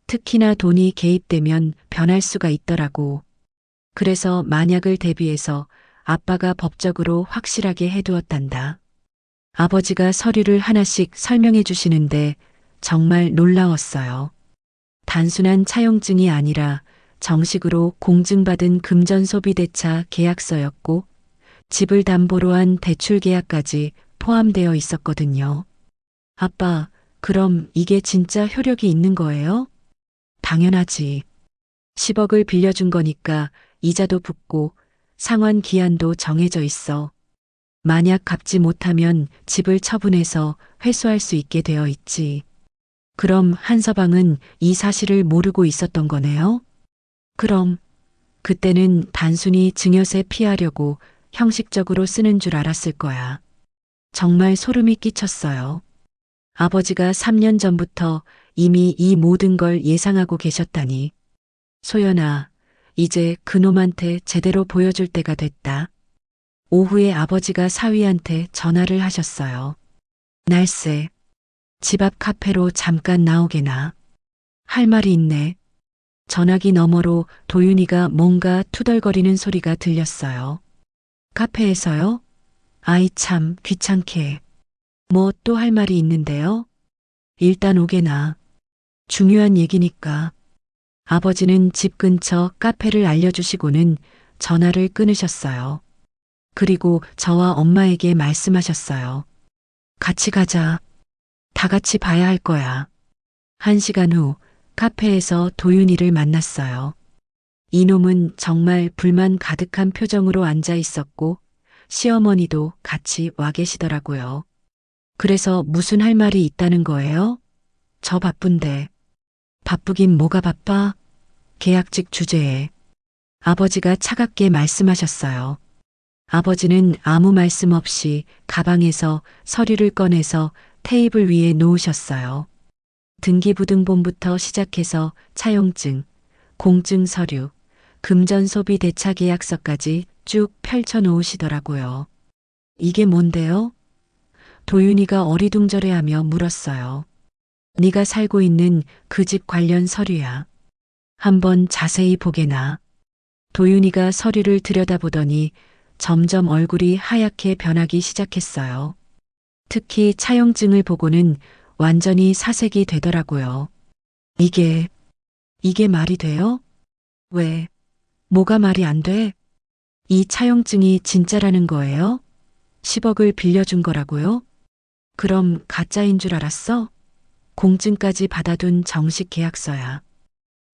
특히나 돈이 개입되면 변할 수가 있더라고. 그래서 만약을 대비해서 아빠가 법적으로 확실하게 해두었단다. 아버지가 서류를 하나씩 설명해 주시는데 정말 놀라웠어요. 단순한 차용증이 아니라 정식으로 공증받은 금전소비대차 계약서였고 집을 담보로 한 대출 계약까지 포함되어 있었거든요. 아빠, 그럼 이게 진짜 효력이 있는 거예요? 당연하지. 10억을 빌려준 거니까 이자도 붙고 상환 기한도 정해져 있어. 만약 갚지 못하면 집을 처분해서 회수할 수 있게 되어 있지. 그럼 한서방은 이 사실을 모르고 있었던 거네요? 그럼 그때는 단순히 증여세 피하려고 형식적으로 쓰는 줄 알았을 거야. 정말 소름이 끼쳤어요. 아버지가 3년 전부터 이미 이 모든 걸 예상하고 계셨다니. 소연아, 이제 그놈한테 제대로 보여줄 때가 됐다. 오후에 아버지가 사위한테 전화를 하셨어요. 날쌔, 집 앞 카페로 잠깐 나오게나. 할 말이 있네. 전화기 너머로 도윤이가 뭔가 투덜거리는 소리가 들렸어요. 카페에서요? 아이 참 귀찮게. 뭐 또 할 말이 있는데요? 일단 오게나. 중요한 얘기니까. 아버지는 집 근처 카페를 알려주시고는 전화를 끊으셨어요. 그리고 저와 엄마에게 말씀하셨어요. 같이 가자. 다 같이 봐야 할 거야. 1시간 후 카페에서 도윤이를 만났어요. 이놈은 정말 불만 가득한 표정으로 앉아 있었고 시어머니도 같이 와 계시더라고요. 그래서 무슨 할 말이 있다는 거예요? 저 바쁜데. 바쁘긴 뭐가 바빠? 계약직 주제에. 아버지가 차갑게 말씀하셨어요. 아버지는 아무 말씀 없이 가방에서 서류를 꺼내서 테이블 위에 놓으셨어요. 등기부등본부터 시작해서 차용증, 공증 서류, 금전소비 대차 계약서까지 쭉 펼쳐 놓으시더라고요. 이게 뭔데요? 도윤이가 어리둥절해하며 물었어요. 네가 살고 있는 그 집 관련 서류야. 한번 자세히 보게나. 도윤이가 서류를 들여다보더니 점점 얼굴이 하얗게 변하기 시작했어요. 특히 차용증을 보고는 완전히 사색이 되더라고요. 이게 말이 돼요? 왜? 뭐가 말이 안 돼? 이 차용증이 진짜라는 거예요? 10억을 빌려준 거라고요? 그럼 가짜인 줄 알았어? 공증까지 받아둔 정식 계약서야.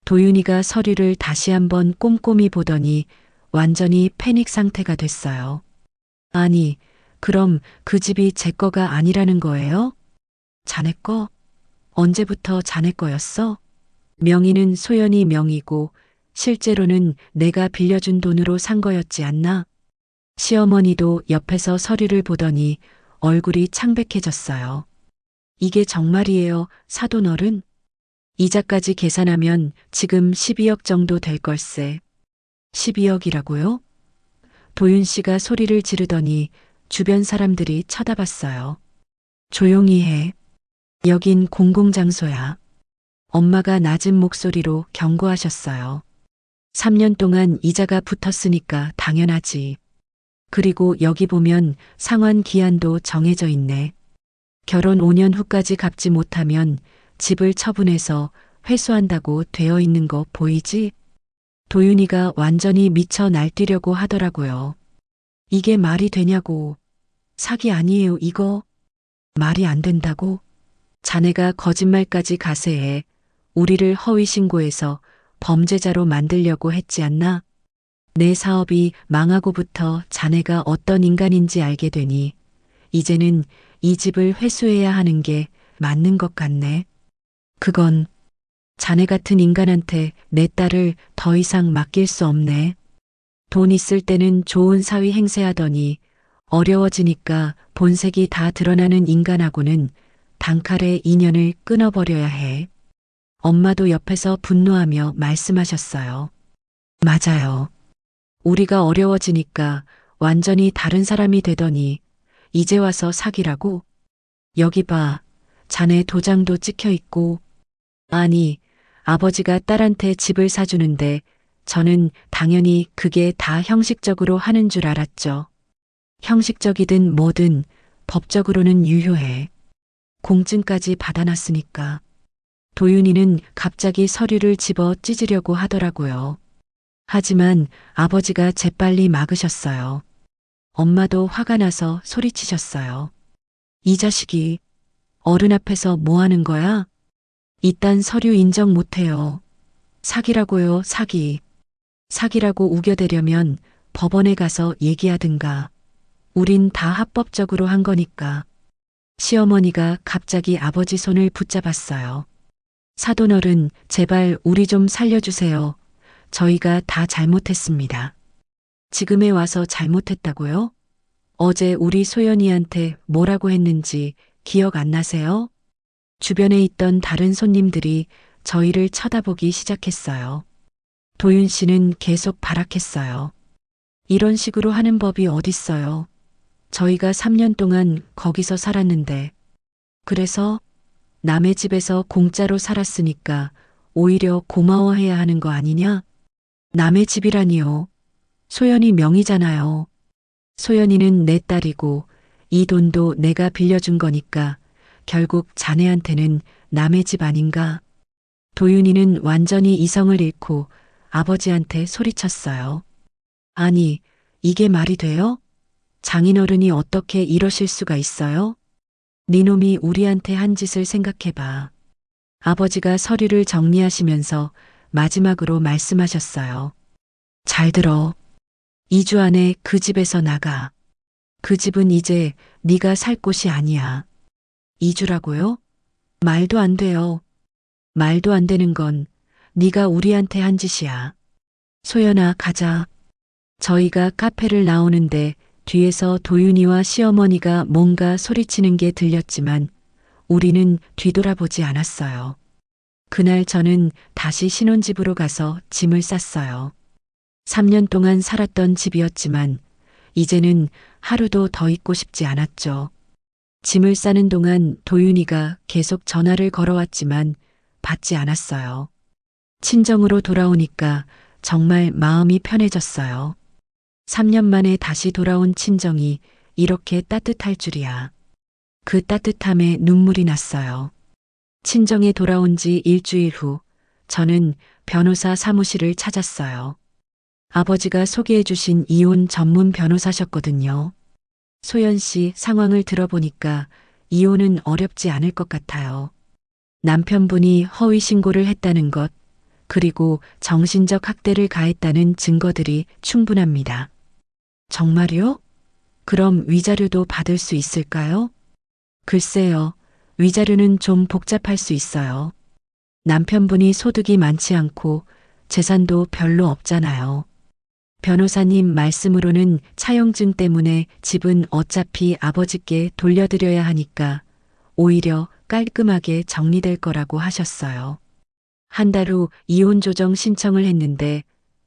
도윤이가 서류를 다시 한번 꼼꼼히 보더니 완전히 패닉 상태가 됐어요. 아니, 그럼 그 집이 제 거가 아니라는 거예요? 자네 거? 언제부터 자네 거였어? 명의는 소연이 명의고 실제로는 내가 빌려준 돈으로 산 거였지 않나? 시어머니도 옆에서 서류를 보더니 얼굴이 창백해졌어요. 이게 정말이에요, 사돈어른? 이자까지 계산하면 지금 12억 정도 될 걸세. 12억이라고요? 도윤 씨가 소리를 지르더니 주변 사람들이 쳐다봤어요. 조용히 해. 여긴 공공장소야. 엄마가 낮은 목소리로 경고하셨어요. 3년 동안 이자가 붙었으니까 당연하지. 그리고 여기 보면 상환 기한도 정해져 있네. 결혼 5년 후까지 갚지 못하면 집을 처분해서 회수한다고 되어 있는 거 보이지? 도윤이가 완전히 미쳐 날뛰려고 하더라고요. 이게 말이 되냐고. 사기 아니에요, 이거. 말이 안 된다고. 자네가 거짓말까지 가세해 우리를 허위 신고해서 범죄자로 만들려고 했지 않나? 내 사업이 망하고부터 자네가 어떤 인간인지 알게 되니 이제는 이 집을 회수해야 하는 게 맞는 것 같네. 그건 자네 같은 인간한테 내 딸을 더 이상 맡길 수 없네. 돈 있을 때는 좋은 사위 행세하더니 어려워지니까 본색이 다 드러나는 인간하고는 단칼에 인연을 끊어버려야 해. 엄마도 옆에서 분노하며 말씀하셨어요. 맞아요. 우리가 어려워지니까 완전히 다른 사람이 되더니 이제 와서 사기라고? 여기 봐. 자네 도장도 찍혀 있고. 아니, 아버지가 딸한테 집을 사주는데 저는 당연히 그게 다 형식적으로 하는 줄 알았죠. 형식적이든 뭐든 법적으로는 유효해. 공증까지 받아놨으니까. 도윤이는 갑자기 서류를 집어 찢으려고 하더라고요. 하지만 아버지가 재빨리 막으셨어요. 엄마도 화가 나서 소리치셨어요. 이 자식이 어른 앞에서 뭐 하는 거야? 이딴 서류 인정 못해요. 사기라고요, 사기. 사기라고 우겨대려면 법원에 가서 얘기하든가. 우린 다 합법적으로 한 거니까. 시어머니가 갑자기 아버지 손을 붙잡았어요. 사돈어른, 제발 우리 좀 살려주세요. 저희가 다 잘못했습니다. 지금에 와서 잘못했다고요? 어제 우리 소연이한테 뭐라고 했는지 기억 안 나세요? 주변에 있던 다른 손님들이 저희를 쳐다보기 시작했어요. 도윤 씨는 계속 발악했어요. 이런 식으로 하는 법이 어딨어요. 저희가 3년 동안 거기서 살았는데, 그래서 남의 집에서 공짜로 살았으니까 오히려 고마워해야 하는 거 아니냐? 남의 집이라니요. 소연이 명의잖아요. 소연이는 내 딸이고 이 돈도 내가 빌려준 거니까 결국 자네한테는 남의 집 아닌가? 도윤이는 완전히 이성을 잃고 아버지한테 소리쳤어요. 아니, 이게 말이 돼요? 장인어른이 어떻게 이러실 수가 있어요? 니놈이 우리한테 한 짓을 생각해봐. 아버지가 서류를 정리하시면서 마지막으로 말씀하셨어요. 잘 들어. 2주 안에 그 집에서 나가. 그 집은 이제 네가 살 곳이 아니야. 2주라고요? 말도 안 돼요. 말도 안 되는 건 네가 우리한테 한 짓이야. 소연아, 가자. 저희가 카페를 나오는데 뒤에서 도윤이와 시어머니가 뭔가 소리치는 게 들렸지만 우리는 뒤돌아보지 않았어요. 그날 저는 다시 신혼집으로 가서 짐을 쌌어요. 3년 동안 살았던 집이었지만 이제는 하루도 더 있고 싶지 않았죠. 짐을 싸는 동안 도윤이가 계속 전화를 걸어왔지만 받지 않았어요. 친정으로 돌아오니까 정말 마음이 편해졌어요. 3년 만에 다시 돌아온 친정이 이렇게 따뜻할 줄이야. 그 따뜻함에 눈물이 났어요. 친정에 돌아온 지 일주일 후 저는 변호사 사무실을 찾았어요. 아버지가 소개해 주신 이혼 전문 변호사셨거든요. 소연 씨 상황을 들어보니까 이혼은 어렵지 않을 것 같아요. 남편분이 허위 신고를 했다는 것, 그리고 정신적 학대를 가했다는 증거들이 충분합니다. 정말요? 그럼 위자료도 받을 수 있을까요? 글쎄요, 위자료는 좀 복잡할 수 있어요. 남편분이 소득이 많지 않고 재산도 별로 없잖아요. 변호사님 말씀으로는 차용증 때문에 집은 어차피 아버지께 돌려드려야 하니까 오히려 깔끔하게 정리될 거라고 하셨어요. 한 달 후 이혼 조정 신청을 했는데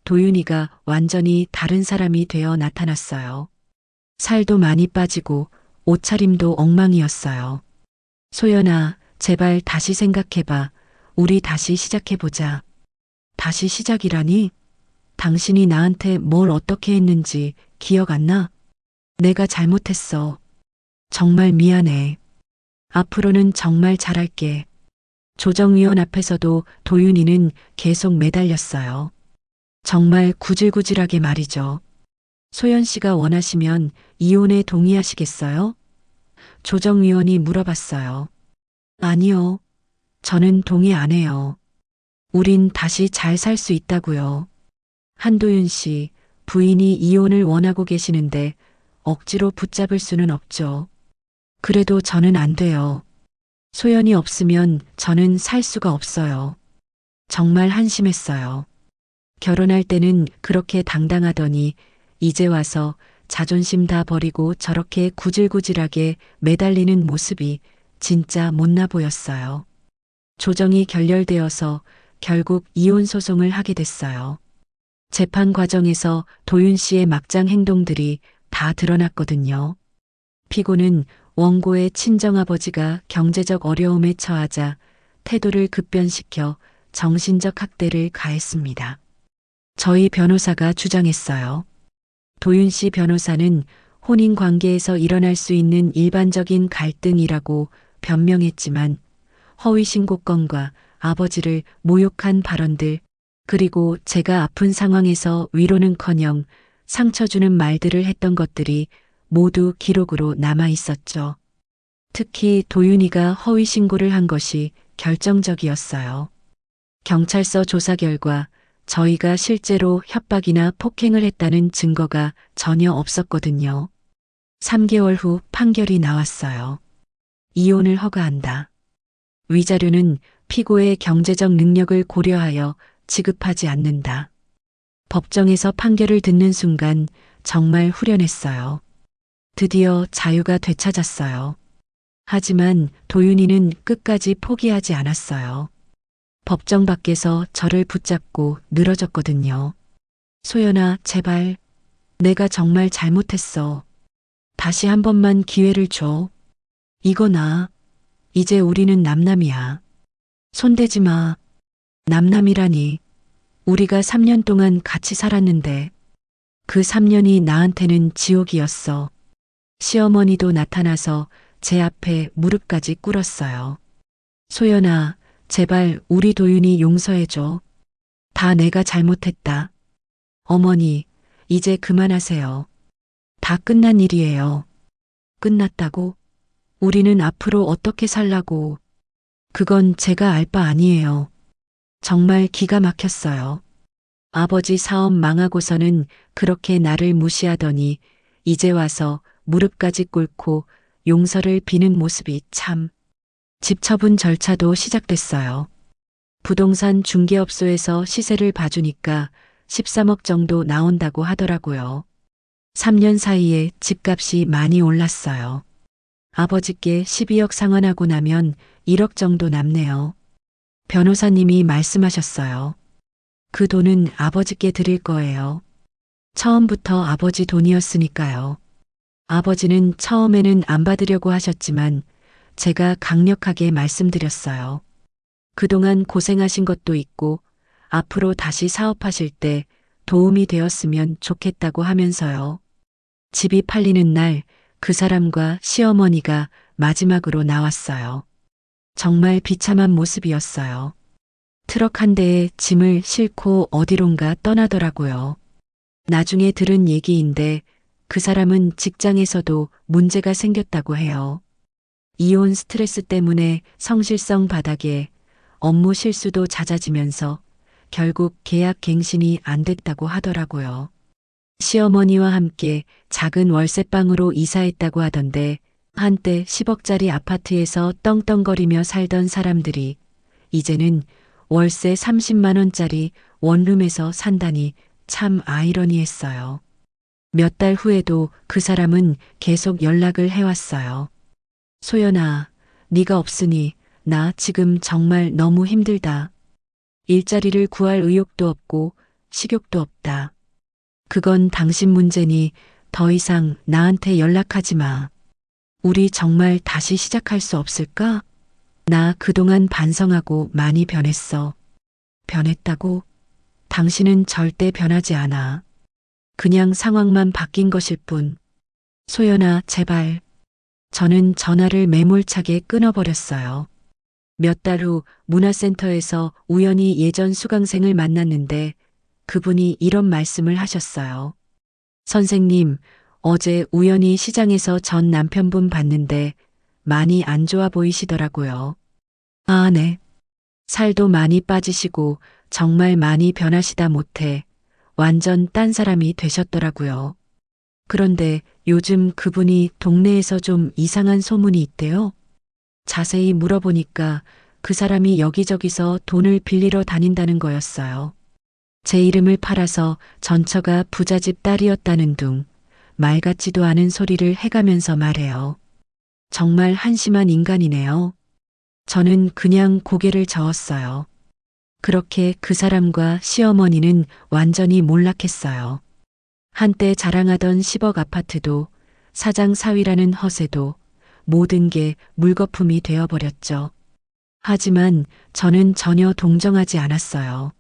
도윤이가 완전히 다른 사람이 되어 나타났어요. 살도 많이 빠지고 옷차림도 엉망이었어요. 소연아, 제발 다시 생각해봐. 우리 다시 시작해보자. 다시 시작이라니? 당신이 나한테 뭘 어떻게 했는지 기억 안 나? 내가 잘못했어. 정말 미안해. 앞으로는 정말 잘할게. 조정위원 앞에서도 도윤이는 계속 매달렸어요. 정말 구질구질하게 말이죠. 소연 씨가 원하시면 이혼에 동의하시겠어요? 조정위원이 물어봤어요. 아니요. 저는 동의 안 해요. 우린 다시 잘 살 수 있다고요. 한도윤 씨, 부인이 이혼을 원하고 계시는데 억지로 붙잡을 수는 없죠. 그래도 저는 안 돼요. 소연이 없으면 저는 살 수가 없어요. 정말 한심했어요. 결혼할 때는 그렇게 당당하더니 이제 와서 자존심 다 버리고 저렇게 구질구질하게 매달리는 모습이 진짜 못나 보였어요. 조정이 결렬되어서 결국 이혼 소송을 하게 됐어요. 재판 과정에서 도윤 씨의 막장 행동들이 다 드러났거든요. 피고는 원고의 친정아버지가 경제적 어려움에 처하자 태도를 급변시켜 정신적 학대를 가했습니다. 저희 변호사가 주장했어요. 도윤 씨 변호사는 혼인 관계에서 일어날 수 있는 일반적인 갈등이라고 변명했지만 허위 신고 건과 아버지를 모욕한 발언들, 그리고 제가 아픈 상황에서 위로는커녕 상처 주는 말들을 했던 것들이 모두 기록으로 남아 있었죠. 특히 도윤이가 허위 신고를 한 것이 결정적이었어요. 경찰서 조사 결과 저희가 실제로 협박이나 폭행을 했다는 증거가 전혀 없었거든요. 3개월 후 판결이 나왔어요. 이혼을 허가한다. 위자료는 피고의 경제적 능력을 고려하여 지급하지 않는다. 법정에서 판결을 듣는 순간 정말 후련했어요. 드디어 자유가 되찾았어요. 하지만 도윤이는 끝까지 포기하지 않았어요. 법정 밖에서 저를 붙잡고 늘어졌거든요. 소연아, 제발. 내가 정말 잘못했어. 다시 한 번만 기회를 줘. 이거 나. 이제 우리는 남남이야. 손대지 마. 남남이라니. 우리가 3년 동안 같이 살았는데 그 3년이 나한테는 지옥이었어. 시어머니도 나타나서 제 앞에 무릎까지 꿇었어요. 소연아, 제발 우리 도윤이 용서해줘. 다 내가 잘못했다. 어머니, 이제 그만하세요. 다 끝난 일이에요. 끝났다고? 우리는 앞으로 어떻게 살라고. 그건 제가 알 바 아니에요. 정말 기가 막혔어요. 아버지 사업 망하고서는 그렇게 나를 무시하더니 이제 와서 무릎까지 꿇고 용서를 비는 모습이 참. 집 처분 절차도 시작됐어요. 부동산 중개업소에서 시세를 봐주니까 13억 정도 나온다고 하더라고요. 3년 사이에 집값이 많이 올랐어요. 아버지께 12억 상환하고 나면 1억 정도 남네요. 변호사님이 말씀하셨어요. 그 돈은 아버지께 드릴 거예요. 처음부터 아버지 돈이었으니까요. 아버지는 처음에는 안 받으려고 하셨지만 제가 강력하게 말씀드렸어요. 그동안 고생하신 것도 있고 앞으로 다시 사업하실 때 도움이 되었으면 좋겠다고 하면서요. 집이 팔리는 날 그 사람과 시어머니가 마지막으로 나왔어요. 정말 비참한 모습이었어요. 트럭 한 대에 짐을 싣고 어디론가 떠나더라고요. 나중에 들은 얘기인데 그 사람은 직장에서도 문제가 생겼다고 해요. 이혼 스트레스 때문에 성실성 바닥에 업무 실수도 잦아지면서 결국 계약 갱신이 안 됐다고 하더라고요. 시어머니와 함께 작은 월세방으로 이사했다고 하던데 한때 10억짜리 아파트에서 떵떵거리며 살던 사람들이 이제는 월세 30만 원짜리 원룸에서 산다니 참 아이러니했어요. 몇 달 후에도 그 사람은 계속 연락을 해왔어요. 소연아, 네가 없으니 나 지금 정말 너무 힘들다. 일자리를 구할 의욕도 없고 식욕도 없다. 그건 당신 문제니 더 이상 나한테 연락하지 마. 우리 정말 다시 시작할 수 없을까? 나 그동안 반성하고 많이 변했어. 변했다고? 당신은 절대 변하지 않아. 그냥 상황만 바뀐 것일 뿐. 소연아, 제발. 저는 전화를 매몰차게 끊어버렸어요. 몇 달 후 문화센터에서 우연히 예전 수강생을 만났는데 그분이 이런 말씀을 하셨어요. 선생님, 어제 우연히 시장에서 전 남편분 봤는데 많이 안 좋아 보이시더라고요. 아, 네. 살도 많이 빠지시고 정말 많이 변하시다 못해 완전 딴 사람이 되셨더라고요. 그런데 요즘 그분이 동네에서 좀 이상한 소문이 있대요. 자세히 물어보니까 그 사람이 여기저기서 돈을 빌리러 다닌다는 거였어요. 제 이름을 팔아서 전처가 부잣집 딸이었다는 둥, 말 같지도 않은 소리를 해가면서 말해요. 정말 한심한 인간이네요. 저는 그냥 고개를 저었어요. 그렇게 그 사람과 시어머니는 완전히 몰락했어요. 한때 자랑하던 10억 아파트도 사장 사위라는 허세도 모든 게 물거품이 되어버렸죠. 하지만 저는 전혀 동정하지 않았어요.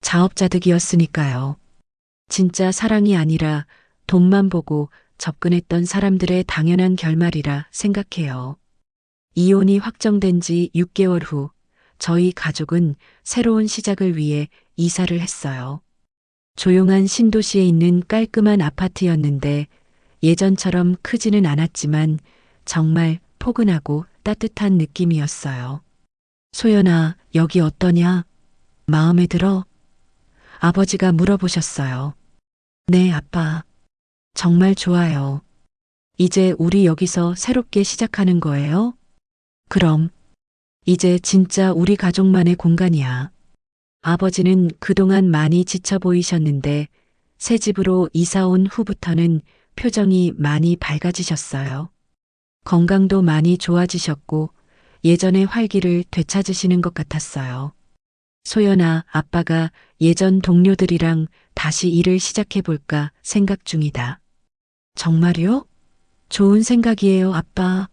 자업자득이었으니까요. 진짜 사랑이 아니라 돈만 보고 접근했던 사람들의 당연한 결말이라 생각해요. 이혼이 확정된 지 6개월 후 저희 가족은 새로운 시작을 위해 이사를 했어요. 조용한 신도시에 있는 깔끔한 아파트였는데 예전처럼 크지는 않았지만 정말 포근하고 따뜻한 느낌이었어요. 소연아, 여기 어떠냐? 마음에 들어? 아버지가 물어보셨어요. 네, 아빠. 정말 좋아요. 이제 우리 여기서 새롭게 시작하는 거예요? 그럼. 이제 진짜 우리 가족만의 공간이야. 아버지는 그동안 많이 지쳐 보이셨는데 새 집으로 이사 온 후부터는 표정이 많이 밝아지셨어요. 건강도 많이 좋아지셨고 예전의 활기를 되찾으시는 것 같았어요. 소연아, 아빠가 예전 동료들이랑 다시 일을 시작해 볼까 생각 중이다. 정말요? 좋은 생각이에요, 아빠.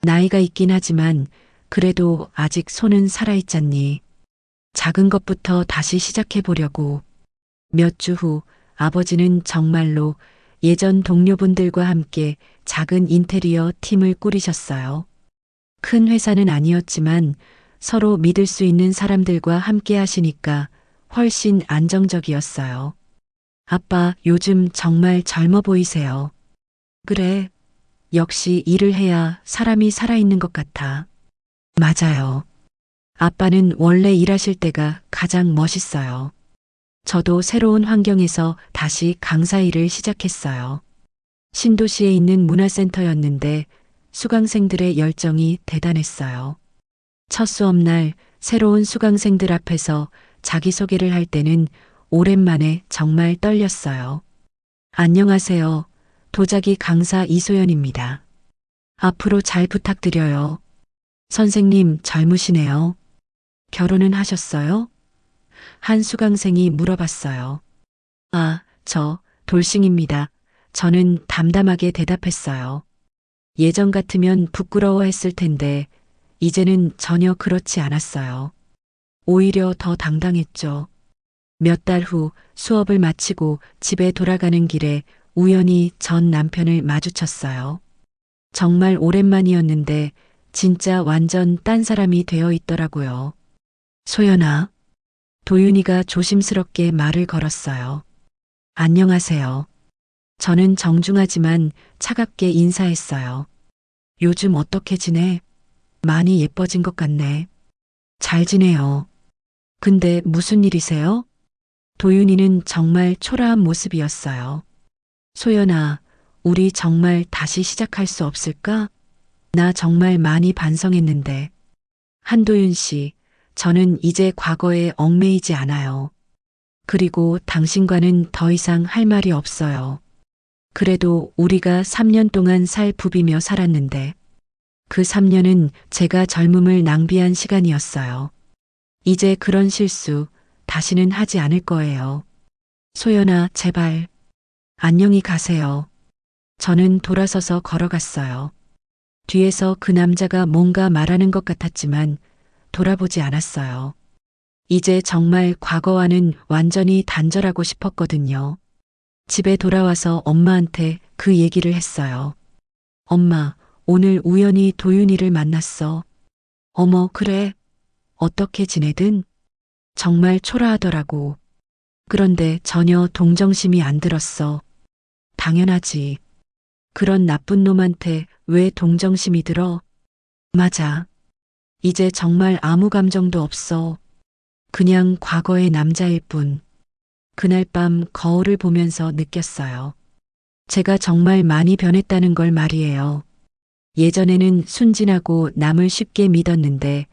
나이가 있긴 하지만 그래도 아직 손은 살아있잖니. 작은 것부터 다시 시작해 보려고. 몇 주 후 아버지는 정말로 예전 동료분들과 함께 작은 인테리어 팀을 꾸리셨어요. 큰 회사는 아니었지만 서로 믿을 수 있는 사람들과 함께 하시니까 훨씬 안정적이었어요. 아빠, 요즘 정말 젊어 보이세요. 그래. 역시 일을 해야 사람이 살아있는 것 같아. 맞아요. 아빠는 원래 일하실 때가 가장 멋있어요. 저도 새로운 환경에서 다시 강사 일을 시작했어요. 신도시에 있는 문화센터였는데 수강생들의 열정이 대단했어요. 첫 수업날 새로운 수강생들 앞에서 자기소개를 할 때는 오랜만에 정말 떨렸어요. 안녕하세요. 도자기 강사 이소연입니다. 앞으로 잘 부탁드려요. 선생님, 젊으시네요. 결혼은 하셨어요? 한 수강생이 물어봤어요. 아, 저 돌싱입니다. 저는 담담하게 대답했어요. 예전 같으면 부끄러워했을 텐데 이제는 전혀 그렇지 않았어요. 오히려 더 당당했죠. 몇 달 후 수업을 마치고 집에 돌아가는 길에 우연히 전 남편을 마주쳤어요. 정말 오랜만이었는데 진짜 완전 딴 사람이 되어 있더라고요. 소연아. 도윤이가 조심스럽게 말을 걸었어요. 안녕하세요. 저는 정중하지만 차갑게 인사했어요. 요즘 어떻게 지내? 많이 예뻐진 것 같네. 잘 지내요. 근데 무슨 일이세요? 도윤이는 정말 초라한 모습이었어요. 소연아, 우리 정말 다시 시작할 수 없을까? 나 정말 많이 반성했는데. 한도윤 씨, 저는 이제 과거에 얽매이지 않아요. 그리고 당신과는 더 이상 할 말이 없어요. 그래도 우리가 3년 동안 살 부비며 살았는데 그 3년은 제가 젊음을 낭비한 시간이었어요. 이제 그런 실수 다시는 하지 않을 거예요. 소연아, 제발. 안녕히 가세요. 저는 돌아서서 걸어갔어요. 뒤에서 그 남자가 뭔가 말하는 것 같았지만 돌아보지 않았어요. 이제 정말 과거와는 완전히 단절하고 싶었거든요. 집에 돌아와서 엄마한테 그 얘기를 했어요. 엄마, 오늘 우연히 도윤이를 만났어. 어머, 그래. 어떻게 지내든? 정말 초라하더라고. 그런데 전혀 동정심이 안 들었어. 당연하지. 그런 나쁜 놈한테 왜 동정심이 들어? 맞아. 이제 정말 아무 감정도 없어. 그냥 과거의 남자일 뿐. 그날 밤 거울을 보면서 느꼈어요. 제가 정말 많이 변했다는 걸 말이에요. 예전에는 순진하고 남을 쉽게 믿었는데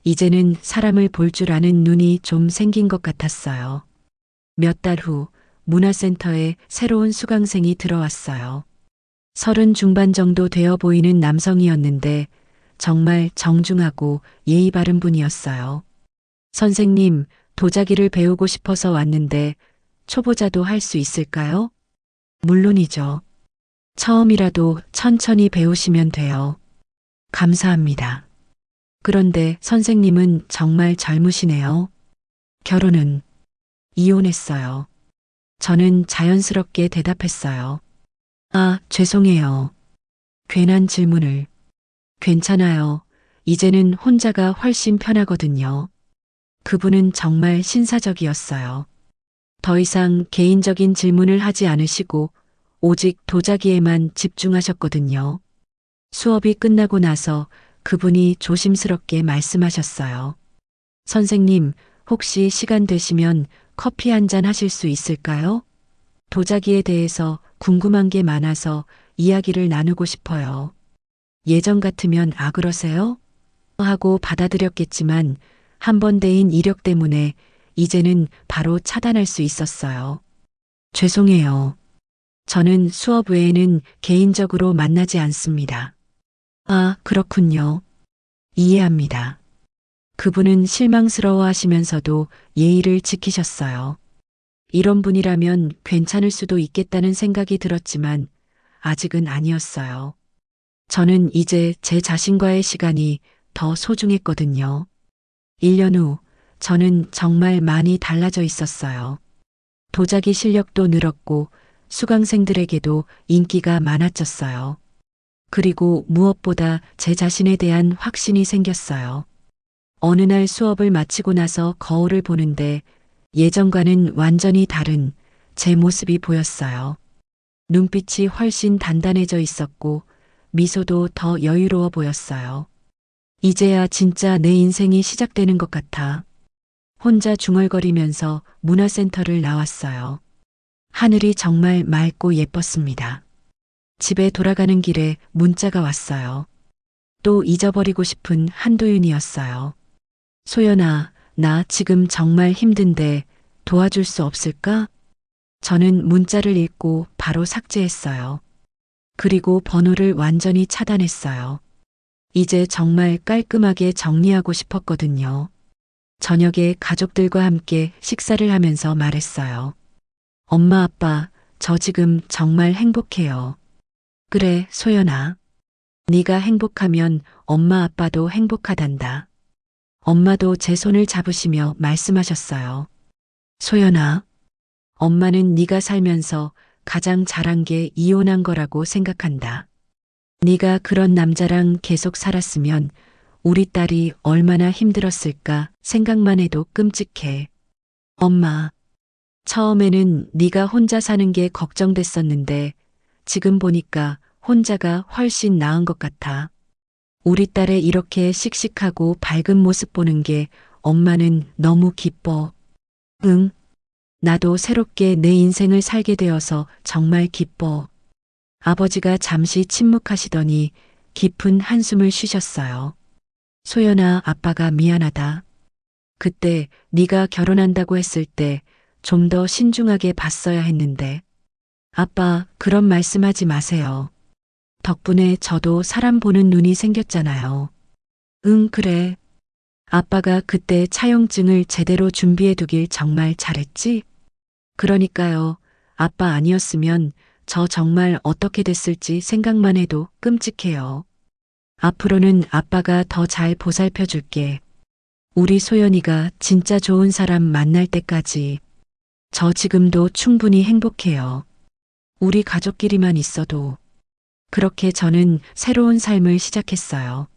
이제는 사람을 볼 줄 아는 눈이 좀 생긴 것 같았어요. 몇 달 후 문화센터에 새로운 수강생이 들어왔어요. 30 중반 정도 되어 보이는 남성이었는데 정말 정중하고 예의 바른 분이었어요. 선생님, 도자기를 배우고 싶어서 왔는데 초보자도 할 수 있을까요? 물론이죠. 처음이라도 천천히 배우시면 돼요. 감사합니다. 그런데 선생님은 정말 젊으시네요. 결혼은 이혼했어요. 저는 자연스럽게 대답했어요. 아, 죄송해요. 괜한 질문을. 괜찮아요. 이제는 혼자가 훨씬 편하거든요. 그분은 정말 신사적이었어요. 더 이상 개인적인 질문을 하지 않으시고 오직 도자기에만 집중하셨거든요. 수업이 끝나고 나서 그분이 조심스럽게 말씀하셨어요. 선생님, 혹시 시간 되시면 커피 한 잔 하실 수 있을까요? 도자기에 대해서 궁금한 게 많아서 이야기를 나누고 싶어요. 예전 같으면 아 그러세요? 하고 받아들였겠지만 한 번 대인 이력 때문에 이제는 바로 차단할 수 있었어요. 죄송해요. 저는 수업 외에는 개인적으로 만나지 않습니다. 아, 그렇군요. 이해합니다. 그분은 실망스러워 하시면서도 예의를 지키셨어요. 이런 분이라면 괜찮을 수도 있겠다는 생각이 들었지만 아직은 아니었어요. 저는 이제 제 자신과의 시간이 더 소중했거든요. 1년 후 저는 정말 많이 달라져 있었어요. 도자기 실력도 늘었고 수강생들에게도 인기가 많아졌어요. 그리고 무엇보다 제 자신에 대한 확신이 생겼어요. 어느 날 수업을 마치고 나서 거울을 보는데 예전과는 완전히 다른 제 모습이 보였어요. 눈빛이 훨씬 단단해져 있었고 미소도 더 여유로워 보였어요. 이제야 진짜 내 인생이 시작되는 것 같아. 혼자 중얼거리면서 문화센터를 나왔어요. 하늘이 정말 맑고 예뻤습니다. 집에 돌아가는 길에 문자가 왔어요. 또 잊어버리고 싶은 한도윤이었어요. 소연아, 나 지금 정말 힘든데 도와줄 수 없을까? 저는 문자를 읽고 바로 삭제했어요. 그리고 번호를 완전히 차단했어요. 이제 정말 깔끔하게 정리하고 싶었거든요. 저녁에 가족들과 함께 식사를 하면서 말했어요. 엄마, 아빠, 저 지금 정말 행복해요. 그래, 소연아. 네가 행복하면 엄마, 아빠도 행복하단다. 엄마도 제 손을 잡으시며 말씀하셨어요. 소연아, 엄마는 네가 살면서 가장 잘한 게 이혼한 거라고 생각한다. 네가 그런 남자랑 계속 살았으면 우리 딸이 얼마나 힘들었을까 생각만 해도 끔찍해. 엄마, 처음에는 네가 혼자 사는 게 걱정됐었는데 지금 보니까 혼자가 훨씬 나은 것 같아. 우리 딸의 이렇게 씩씩하고 밝은 모습 보는 게 엄마는 너무 기뻐. 응, 나도 새롭게 내 인생을 살게 되어서 정말 기뻐. 아버지가 잠시 침묵하시더니 깊은 한숨을 쉬셨어요. 소연아, 아빠가 미안하다. 그때 네가 결혼한다고 했을 때 좀 더 신중하게 봤어야 했는데. 아빠, 그런 말씀하지 마세요. 덕분에 저도 사람 보는 눈이 생겼잖아요. 응, 그래. 아빠가 그때 차용증을 제대로 준비해 두길 정말 잘했지? 그러니까요. 아빠 아니었으면 저 정말 어떻게 됐을지 생각만 해도 끔찍해요. 앞으로는 아빠가 더 잘 보살펴 줄게. 우리 소연이가 진짜 좋은 사람 만날 때까지. 저 지금도 충분히 행복해요. 우리 가족끼리만 있어도. 그렇게 저는 새로운 삶을 시작했어요.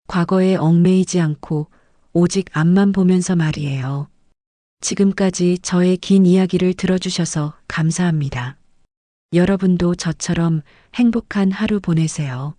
과거에 얽매이지 않고 오직 앞만 보면서 말이에요. 지금까지 저의 긴 이야기를 들어주셔서 감사합니다. 여러분도 저처럼 행복한 하루 보내세요.